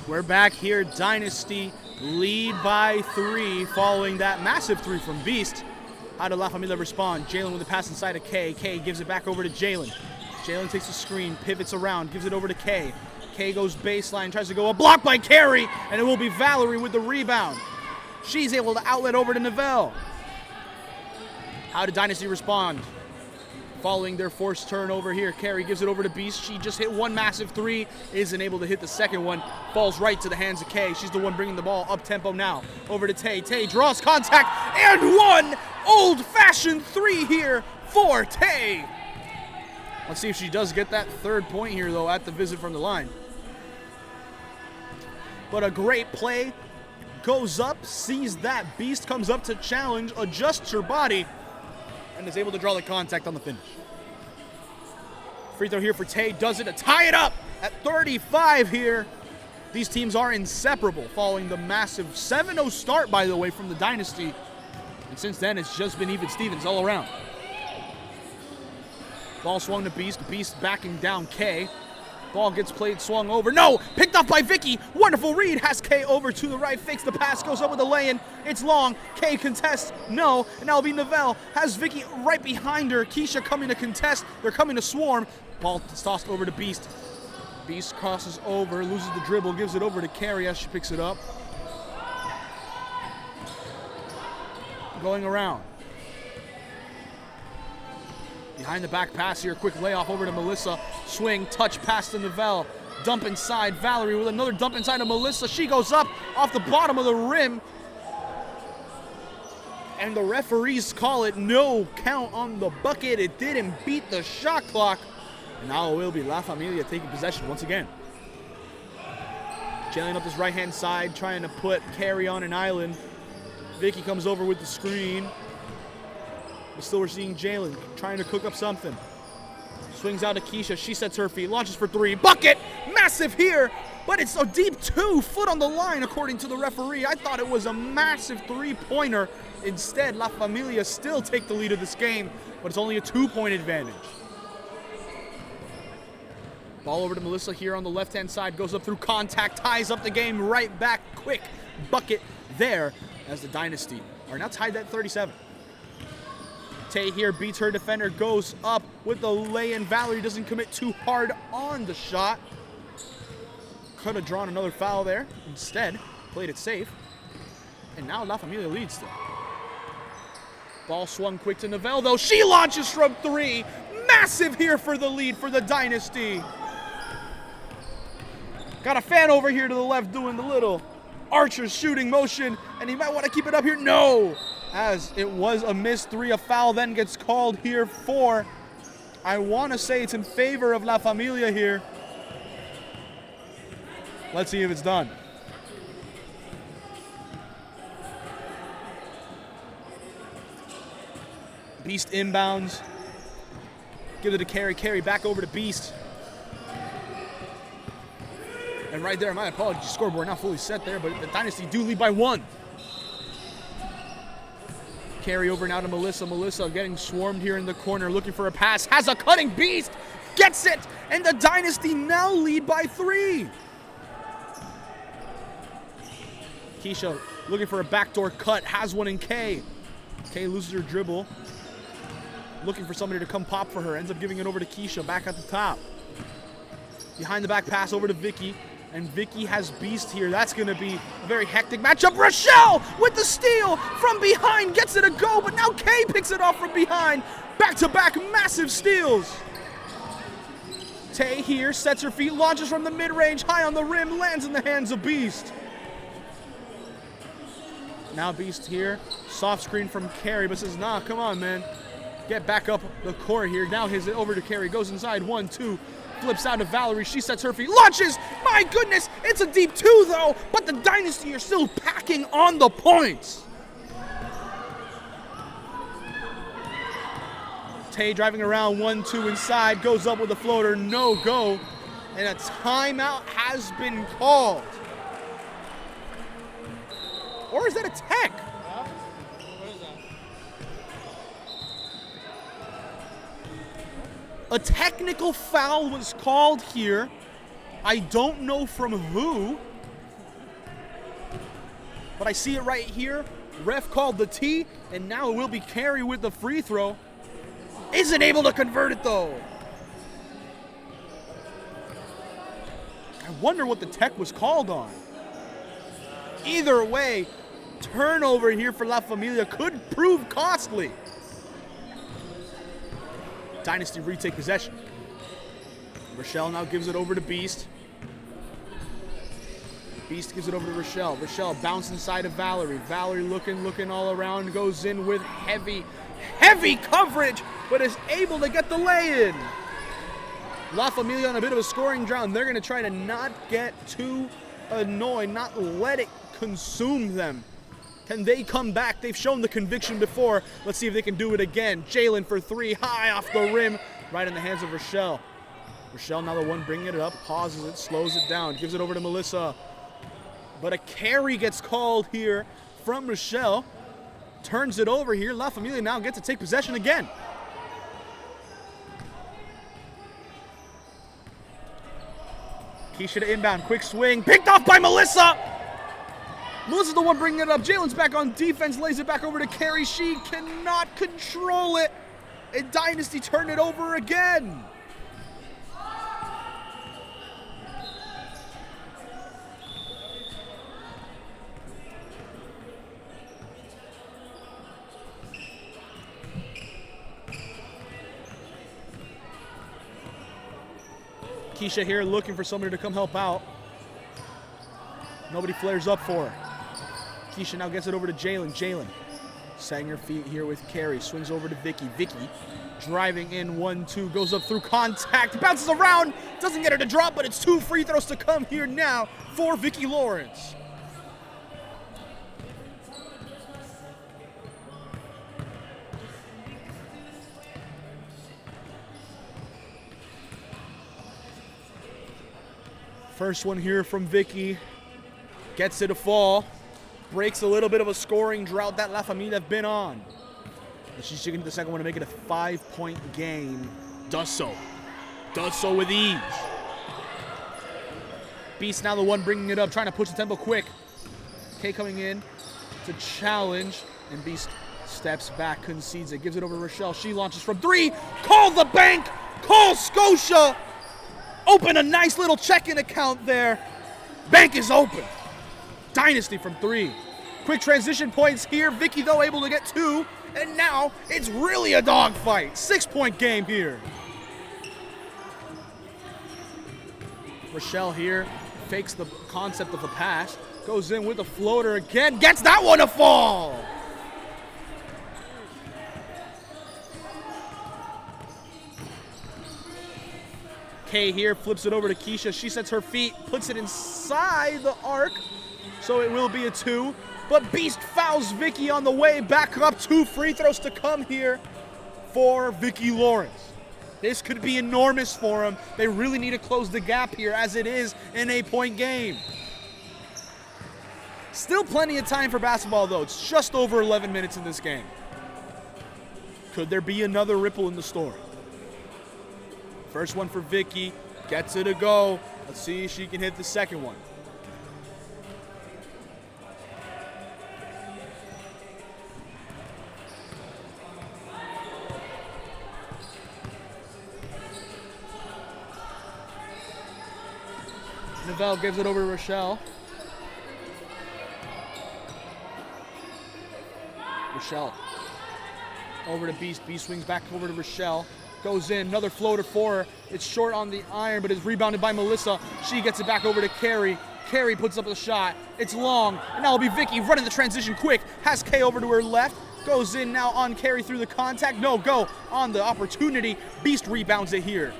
We're back here. Dynasty lead by 3 following that massive 3 from Beast. How did La Familia respond? Jalen with the pass inside of K. K gives it back over to Jalen. Jalen takes the screen, pivots around, gives it over to K. K goes baseline, tries to go a block by Carrie, and it will be Valerie with the rebound. She's able to outlet over to Novell. How did Dynasty respond? Following their forced turnover here, Carrie gives it over to Beast. She just hit one massive 3, isn't able to hit the second one. Falls right to the hands of Kay. She's the one bringing the ball up tempo now. Over to Tay. Tay draws contact and one old-fashioned 3 here for Tay. Let's see if she does get that 3rd point here though at the visit from the line. But a great play. Goes up, sees that Beast, comes up to challenge, adjusts her body, and is able to draw the contact on the finish. Free throw here for Tay, does it to tie it up at 35 here. These teams are inseparable following the massive 7-0 start, by the way, from the Dynasty. And since then, it's just been even Stevens all around. Ball swung to Beast, Beast backing down K. Ball gets played, swung over. No! Picked up by Vicky. Wonderful read. Has K over to the right. Fakes the pass. Goes up with the lay-in. It's long. K contests. No. And now it'll be Novell. Has Vicky right behind her. Keisha coming to contest. They're coming to swarm. Ball tossed over to Beast. Beast crosses over. Loses the dribble. Gives it over to Carrie as she picks it up. Going around. Behind the back pass here, quick layoff over to Melissa. Swing, touch pass to Novell. Dump inside, Valerie with another dump inside to Melissa. She goes up off the bottom of the rim. And the referees call it no count on the bucket. It didn't beat the shot clock. And now it will be La Familia taking possession once again. Jalen up this right-hand side, trying to put Carrie on an island. Vicky comes over with the screen. But still we're seeing Jalen trying to cook up something. Swings out to Keisha. She sets her feet. Launches for 3. Bucket! Massive here! But it's a deep 2. Foot on the line according to the referee. I thought it was a massive 3-pointer. Instead, La Familia still take the lead of this game. But it's only a 2-point advantage. Ball over to Melissa here on the left-hand side. Goes up through contact. Ties up the game right back. Quick bucket there as the Dynasty are now tied at 37. Tay here beats her defender, goes up with the lay-in. Valerie doesn't commit too hard on the shot. could have drawn another foul there. Instead, played it safe. And now La Familia leads them. Ball swung quick to Novell, though. She launches from 3. Massive here for the lead for the Dynasty. Got a fan over here to the left doing the little Archer's shooting motion, and he might want to keep it up here. No, as it was a missed 3. A foul then gets called here for, I want to say it's in favor of La Familia here. Let's see if it's done. Beast inbounds. Give it to Carey. Carey back over to Beast. And right there, my apologies, scoreboard not fully set there, but the Dynasty do lead by 1. Carey over now to Melissa. Melissa getting swarmed here in the corner, looking for a pass. Has a cutting Beast. Gets it. And the Dynasty now lead by 3. Keisha looking for a backdoor cut. Has one in Kay. Kay loses her dribble. Looking for somebody to come pop for her. Ends up giving it over to Keisha back at the top. Behind the back pass over to Vicky. And Vicky has Beast here. That's going to be a very hectic matchup. Rochelle with the steal from behind. Gets it a go, but now Kay picks it off from behind. Back-to-back massive steals. Tay here sets her feet, launches from the mid-range, high on the rim, lands in the hands of Beast. Now Beast here. Soft screen from Carey, but says, nah, come on, man. Get back up the court here. Now his it over to Carey. Goes inside. 1, 2. Flips out to Valerie. She sets her feet. Launches! My goodness! It's a deep 2, though. But the Dynasty are still packing on the points. Tay driving around. 1, 2 inside. Goes up with a floater. No go. And a timeout has been called. Or is that a tech? A technical foul was called here. I don't know from who, but I see it right here. Ref called the T, and now it will be Carey with the free throw. Isn't able to convert it, though. I wonder what the tech was called on. Either way, turnover here for La Familia could prove costly. Dynasty retake possession. Rochelle now gives it over to Beast. Beast gives it over to Rochelle. Rochelle bounce inside of Valerie. Valerie looking all around, goes in with heavy coverage, but is able to get the lay-in. La Familia on a bit of a scoring drought. They're going to try to not get too annoyed, not let it consume them. Can they come back? They've shown the conviction before. Let's see if they can do it again. Jalen for 3, high off the rim, right in the hands of Rochelle. Rochelle now the one bringing it up, pauses it, slows it down, gives it over to Melissa. But a carry gets called here from Rochelle. Turns it over here. La Familia now gets to take possession again. Keisha to inbound, quick swing, picked off by Melissa. Melissa's the one bringing it up. Jalen's back on defense, lays it back over to Carey. She cannot control it. And Dynasty turned it over again. Keisha here looking for somebody to come help out. Nobody flares up for her. Keisha now gets it over to Jalen. Jalen setting her feet here with Carey. Swings over to Vicky. Vicky driving in 1-2. Goes up through contact. Bounces around. Doesn't get her to drop, but it's 2 free throws to come here now for Vicky Lawrence. First one here from Vicky. Gets it to fall. Breaks a little bit of a scoring drought that La Familia have been on. And she's taking the second one to make it a 5-point game. Does so. Does so with ease. Beast now the one bringing it up, trying to push the tempo quick. Kay coming in to challenge. And Beast steps back, concedes it. Gives it over to Rochelle. She launches from 3. Call the bank. Call Scotia. Open a nice little check-in account there. Bank is open. Dynasty from 3. Quick transition points here. Vicky, though, able to get 2. And now it's really a dogfight. 6-point game here. Rochelle here fakes the concept of the pass. Goes in with a floater again. Gets that one to fall. Kay here flips it over to Keisha. She sets her feet, puts it inside the arc. So it will be a 2. But Beast fouls Vicky on the way back up. 2 free throws to come here for Vicky Lawrence. This could be enormous for them. They really need to close the gap here as it is an 8-point game. Still plenty of time for basketball though. It's just over 11 minutes in this game. Could there be another ripple in the story? First one for Vicky, gets it to go. Let's see if she can hit the second one. Novell gives it over to Rochelle. Rochelle over to Beast. Beast swings back over to Rochelle. Goes in, another floater for her. It's short on the iron, but is rebounded by Melissa. She gets it back over to Carrie. Carrie puts up the shot. It's long, and now it'll be Vicky running the transition quick. Has Kay over to her left. Goes in now on Carrie through the contact. No go on the opportunity. Beast rebounds it here.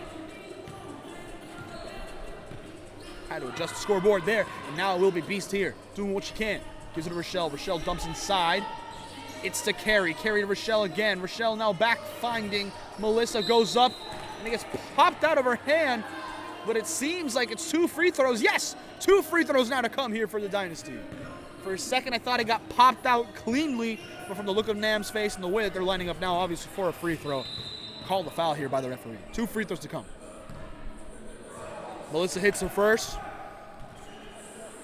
Had to adjust the scoreboard there, and now it will be Beast here, doing what she can. Gives it to Rochelle. Rochelle dumps inside. It's to Carrie. Carrie to Rochelle again. Rochelle now back finding Melissa. Goes up, and it gets popped out of her hand, but it seems like it's 2 free throws. Yes, 2 free throws now to come here for the Dynasty. For a second, I thought it got popped out cleanly, but from the look of Nam's face and the way that they're lining up now, obviously for a free throw, called the foul here by the referee. 2 free throws to come. Melissa hits her first.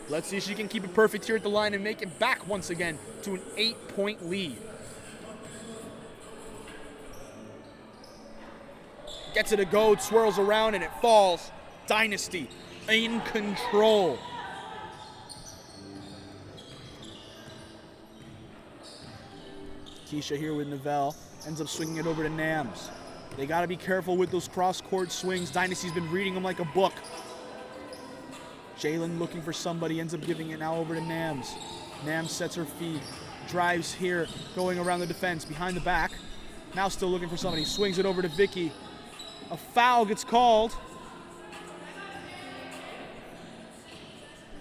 Let's see if she can keep it perfect here at the line and make it back once again to an 8-point lead. Gets it a go, swirls around, and it falls. Dynasty in control. Keisha here with Novell. Ends up swinging it over to Nams. They got to be careful with those cross-court swings. Dynasty's been reading them like a book. Jalen looking for somebody, ends up giving it now over to Nams. Nams sets her feet, drives here, going around the defense, behind the back. Now still looking for somebody, swings it over to Vicky. A foul gets called.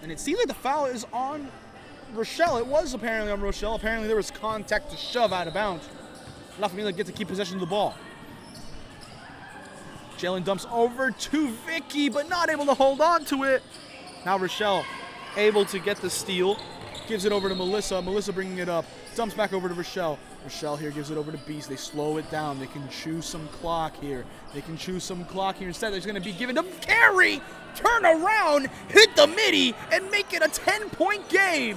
And it seems like the foul is on Rochelle. It was apparently on Rochelle. Apparently there was contact to shove out of bounds. La Famiglia gets to keep possession of the ball. Jalen dumps over to Vicky, but not able to hold on to it. Now Rochelle able to get the steal. Gives it over to Melissa. Melissa bringing it up. Dumps back over to Rochelle. Rochelle here gives it over to Beast. They slow it down. They can choose some clock here. Instead, there's going to be given to Carrie. Turn around, hit the midi, and make it a 10-point game.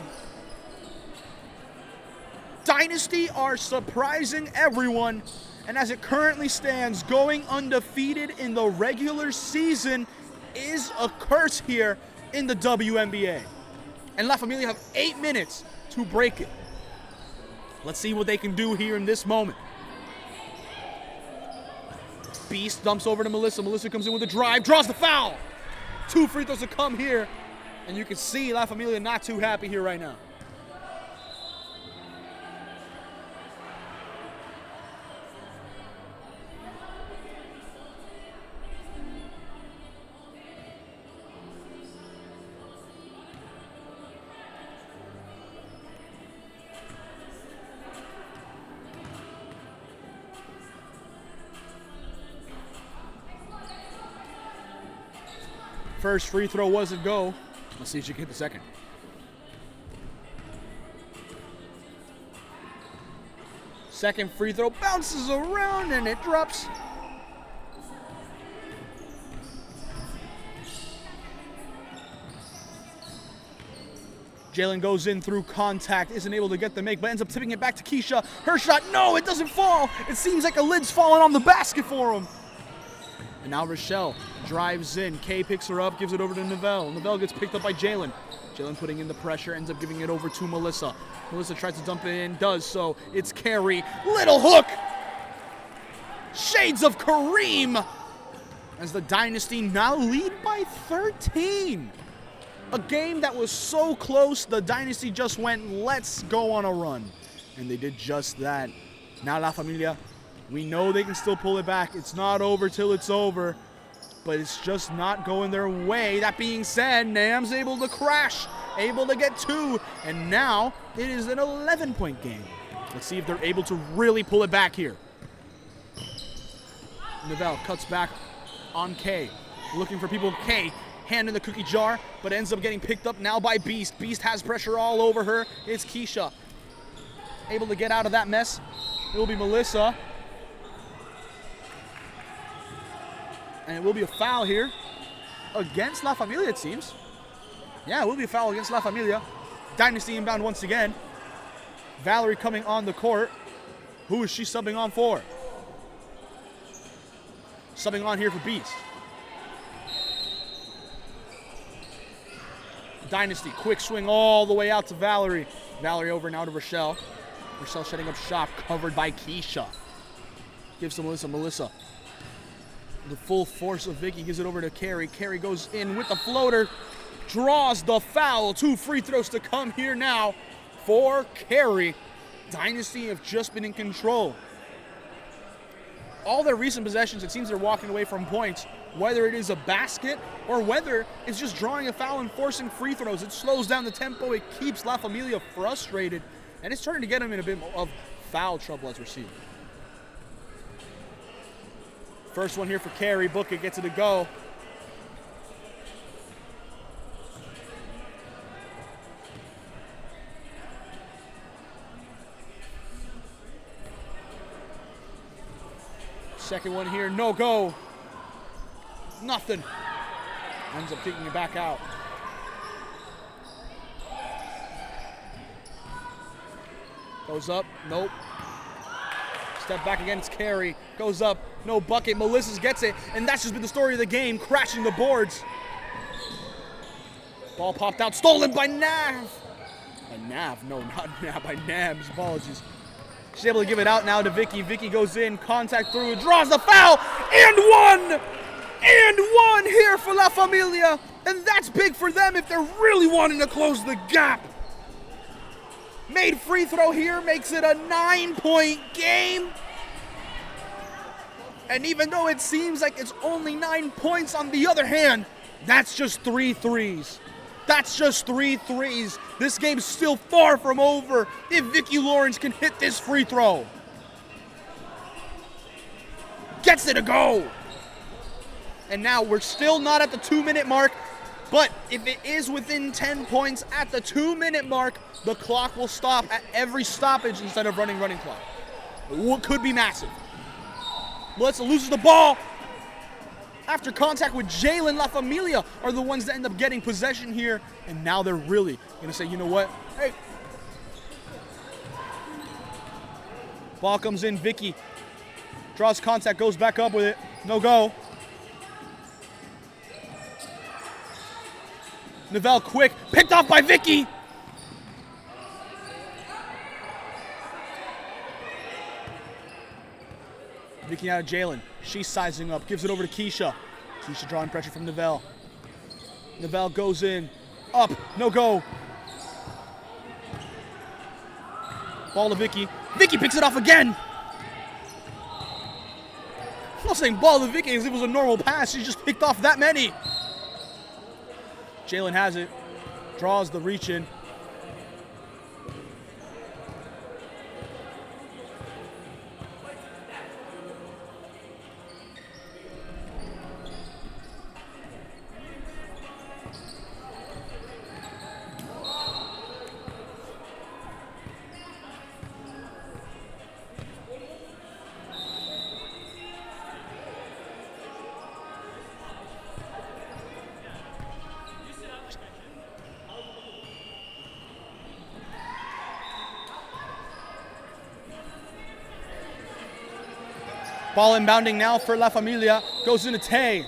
Dynasty are surprising everyone. And as it currently stands, going undefeated in the regular season is a curse here in the WMBA. And La Famiglia have 8 minutes to break it. Let's see what they can do here in this moment. Beast dumps over to Melissa. Melissa comes in with a drive, draws the foul. 2 free throws to come here. And you can see La Famiglia not too happy here right now. First free throw was a go. Let's see if she can hit the second. Second free throw bounces around and it drops. Jalen goes in through contact, isn't able to get the make, but ends up tipping it back to Keisha. Her shot, no, it doesn't fall. It seems like a lid's falling on the basket for him. And now Rochelle drives in. Kay picks her up, gives it over to Novell. Novell gets picked up by Jalen. Jalen putting in the pressure, ends up giving it over to Melissa. Melissa tries to dump it in, does so. It's Carey. Little hook! Shades of Kareem! As the Dynasty now lead by 13. A game that was so close, the Dynasty just went, let's go on a run. And they did just that. Now La Familia, we know they can still pull it back. It's not over till it's over, but it's just not going their way. That being said, Nam's able to crash, able to get 2, and now it is an 11-point game. Let's see if they're able to really pull it back here. Novell cuts back on Kay, looking for people. Kay, hand in the cookie jar, but ends up getting picked up now by Beast. Beast has pressure all over her. It's Keisha, able to get out of that mess. It will be Melissa. And it will be a foul here against La Familia, it seems. Yeah, it will be a foul against La Familia. Dynasty inbound once again. Valerie coming on the court. Who is she subbing on for? Subbing on here for Beast. Dynasty, quick swing all the way out to Valerie. Valerie over now to Rochelle. Rochelle setting up shop, covered by Keisha. Gives to Melissa. Melissa, the full force of Vicky, gives it over to Carey. Carey goes in with the floater, draws the foul. 2 free throws to come here now for Carey. Dynasty have just been in control. All their recent possessions, it seems they're walking away from points, whether it is a basket or whether it's just drawing a foul and forcing free throws. It slows down the tempo. It keeps La Familia frustrated, and it's starting to get them in a bit of foul trouble as we're seeing. First one here for Carey. Booker gets it to go. Second one here, no go. Nothing. Ends up kicking it back out. Goes up, nope. Step back again, it's Carey. Goes up, no bucket. Melissa's gets it, and that's just been the story of the game, crashing the boards. Ball popped out, stolen by Nav. By Nav, no, not Nav, by Nabs, apologies. She's able to give it out now to Vicky. Vicky goes in, contact through, draws the foul, and one! And one here for La Familia. And that's big for them if they're really wanting to close the gap. Made free throw here, makes it a 9-point game. And even though it seems like it's only 9 points, on the other hand, that's just 3 threes. That's just 3 threes. This game's still far from over if Vicky Lawrence can hit this free throw. Gets it to go. And now we're still not at the 2-minute mark, but if it is within 10 points at the 2-minute mark, the clock will stop at every stoppage instead of running clock. What could be massive. Melissa loses the ball. After contact with Jalen, La Familia are the ones that end up getting possession here. And now they're really going to say, you know what? Hey. Ball comes in, Vicky. Draws contact, goes back up with it. No go. Novell quick, picked off by Vicky. Vicky out of Jalen. She's sizing up, gives it over to Keisha. Keisha drawing pressure from Novell. Novell goes in, up, no go. Ball to Vicky. Vicky picks it off again. I'm not saying ball to Vicky as if it was a normal pass. She just picked off that many. Jalen has it, draws the reach in. Ball inbounding now for La Familia. Goes into Tay.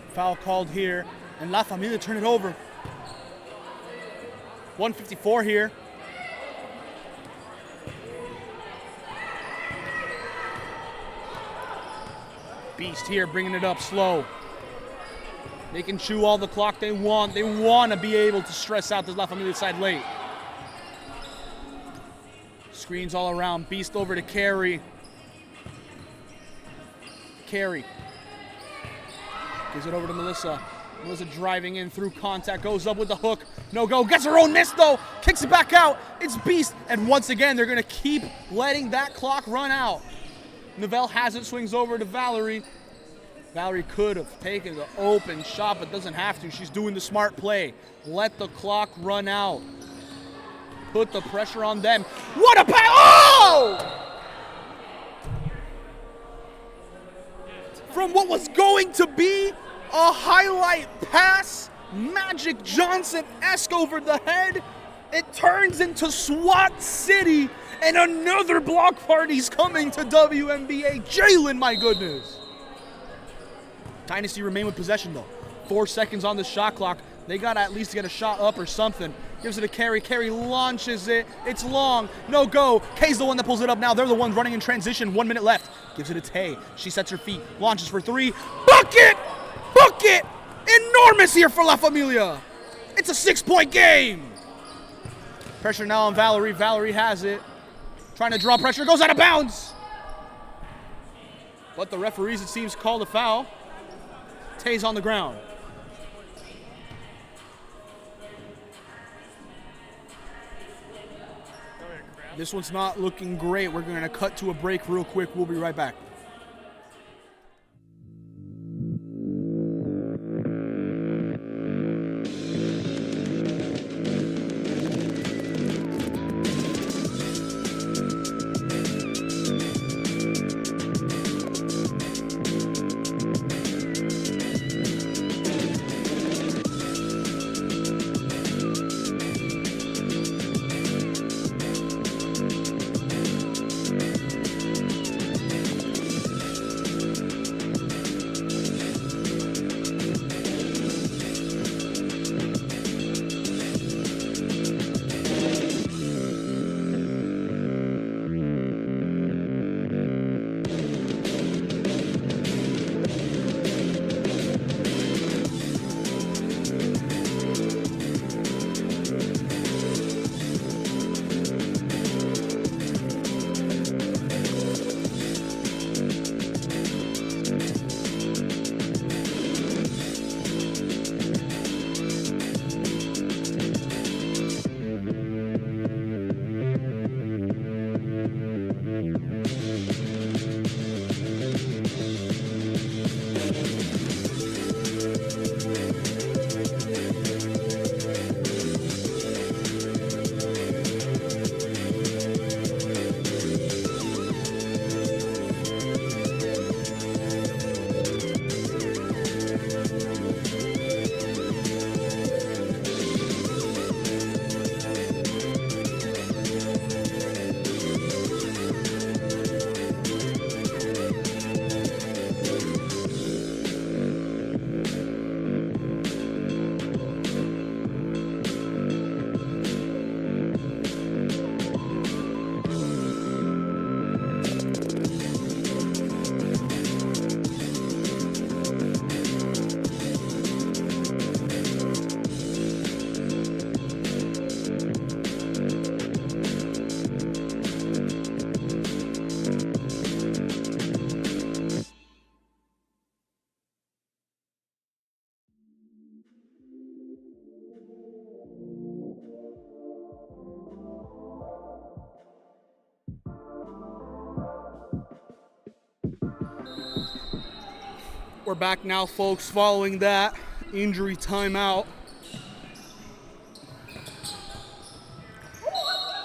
Foul called here, and La Familia turn it over. 154 here. Beast here, bringing it up slow. They can chew all the clock they want. They want to be able to stress out this La Familia side late. Screens all around. Beast over to Carey. Carey gives it over to Melissa. Melissa driving in through contact, goes up with the hook. No go, gets her own miss though. Kicks it back out. It's Beast. And once again, they're going to keep letting that clock run out. Novell has it, swings over to Valerie. Valerie could have taken the open shot, but doesn't have to. She's doing the smart play. Let the clock run out. Put the pressure on them. What a pass! Oh! From what was going to be a highlight pass, Magic Johnson-esque over the head, it turns into SWAT City, and another block party's coming to WMBA. Jalen, my goodness. Dynasty remain with possession though. 4 seconds on the shot clock. They gotta at least get a shot up or something. Gives it to Carey. Carey launches it. It's long. No go. Kay's the one that pulls it up now. They're the ones running in transition. 1 minute left. Gives it to Tay. She sets her feet. Launches for three. Bucket! Bucket! Enormous here for La Familia. It's a 6-point game. Pressure now on Valerie. Valerie has it. Trying to draw pressure. Goes out of bounds. But the referees, it seems, called a foul. Tay's on the ground. This one's not looking great. We're going to cut to a break real quick. We'll be right back. We're back now, folks, following that injury timeout.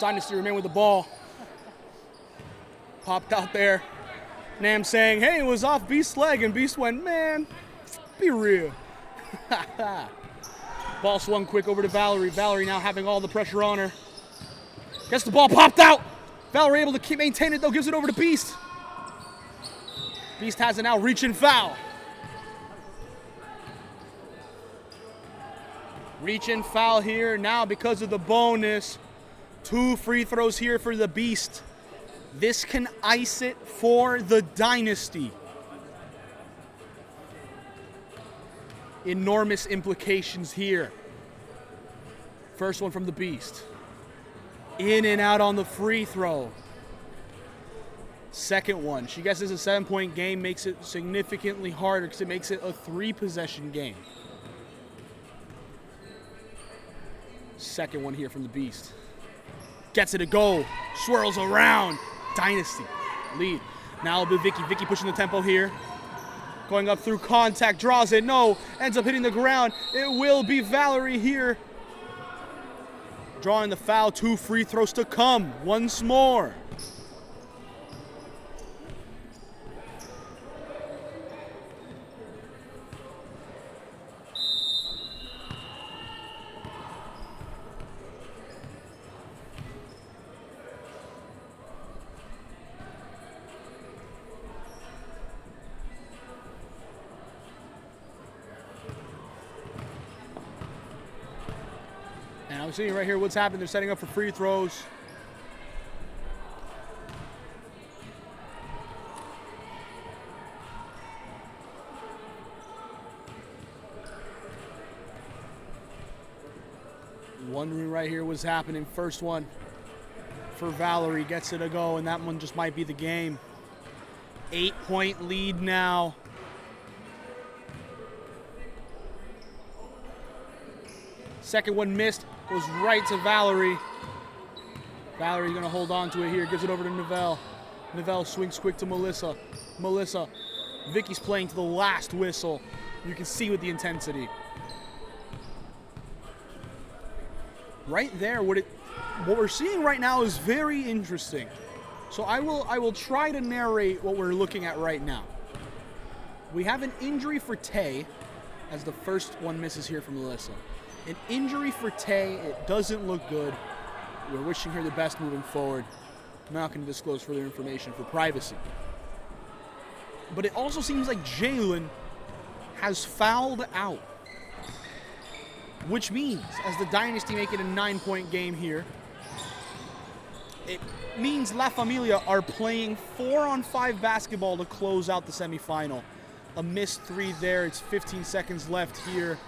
Dynasty remain with the ball. Popped out there. Nam saying, hey, it was off Beast's leg, and Beast went, man, be real. Ball swung quick over to Valerie. Valerie now having all the pressure on her. Gets the ball popped out. Valerie able to maintain it though, gives it over to Beast. Beast has it now, reach and foul. Reach and foul here now because of the bonus. 2 free throws here for the Beast. This can ice it for the Dynasty. Enormous implications here. First one from the Beast. In and out on the free throw. Second one. She guesses a 7-point game makes it significantly harder because it makes it a 3-possession game. Second one here from the Beast. Gets it to go. Swirls around. Dynasty lead. Now it'll be Vicky. Vicky pushing the tempo here. Going up through contact. Draws it. No. Ends up hitting the ground. It will be Valerie here. Drawing the foul. 2 free throws to come. Once more. And I'm seeing right here what's happened. They're setting up for free throws. Wondering right here what's happening. First one for Valerie. Gets it to go, and that one just might be the game. 8-point lead now. Second one missed. Goes right to Valerie. Valerie's going to hold on to it here. Gives it over to Novell. Novell swings quick to Melissa. Melissa. Vicky's playing to the last whistle. You can see with the intensity. Right there, what we're seeing right now is very interesting. So I will try to narrate what we're looking at right now. We have an injury for Tay, as the first one misses here from Melissa. An injury for Tay. It doesn't look good. We're wishing her the best moving forward. I'm not going to disclose further information for privacy. But it also seems like Jalen has fouled out. Which means, as the Dynasty make it a 9-point game here, it means La Familia are playing 4-on-5 basketball to close out the semifinal. A missed 3 there. It's 15 seconds left here.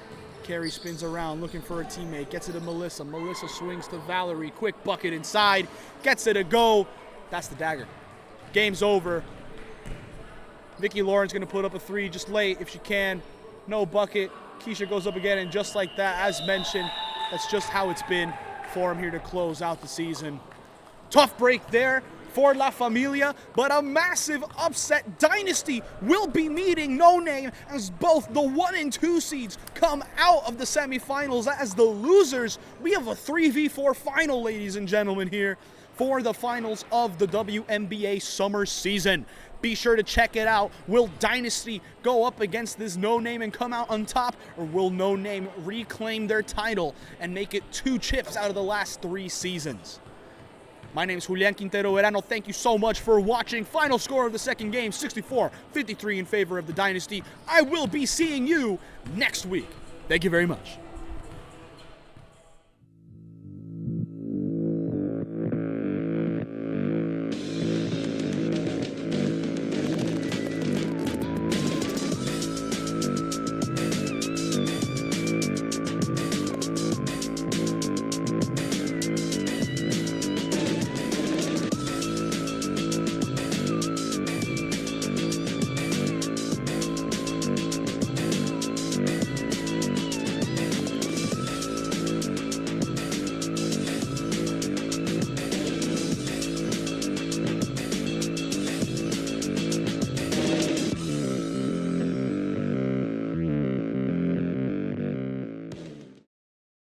Carrie spins around, looking for a teammate. Gets it to Melissa. Melissa swings to Valerie. Quick bucket inside. Gets it to go. That's the dagger. Game's over. Vicky Lauren's going to put up a 3 just late if she can. No bucket. Keisha goes up again, and just like that, as mentioned, that's just how it's been for him here to close out the season. Tough break there for La Familia, but a massive upset. Dynasty will be meeting No Name as both the 1 and 2 seeds come out of the semifinals. As the losers, we have a 3v4 final, ladies and gentlemen, here for the finals of the WMBA Summer season. Be sure to check it out. Will Dynasty go up against this No Name and come out on top, or will No Name reclaim their title and make it 2 chips out of the last 3 seasons? My name is Julian Quintero Verano. Thank you so much for watching. Final score of the second game, 64-53 in favor of the Dynasty. I will be seeing you next week. Thank you very much.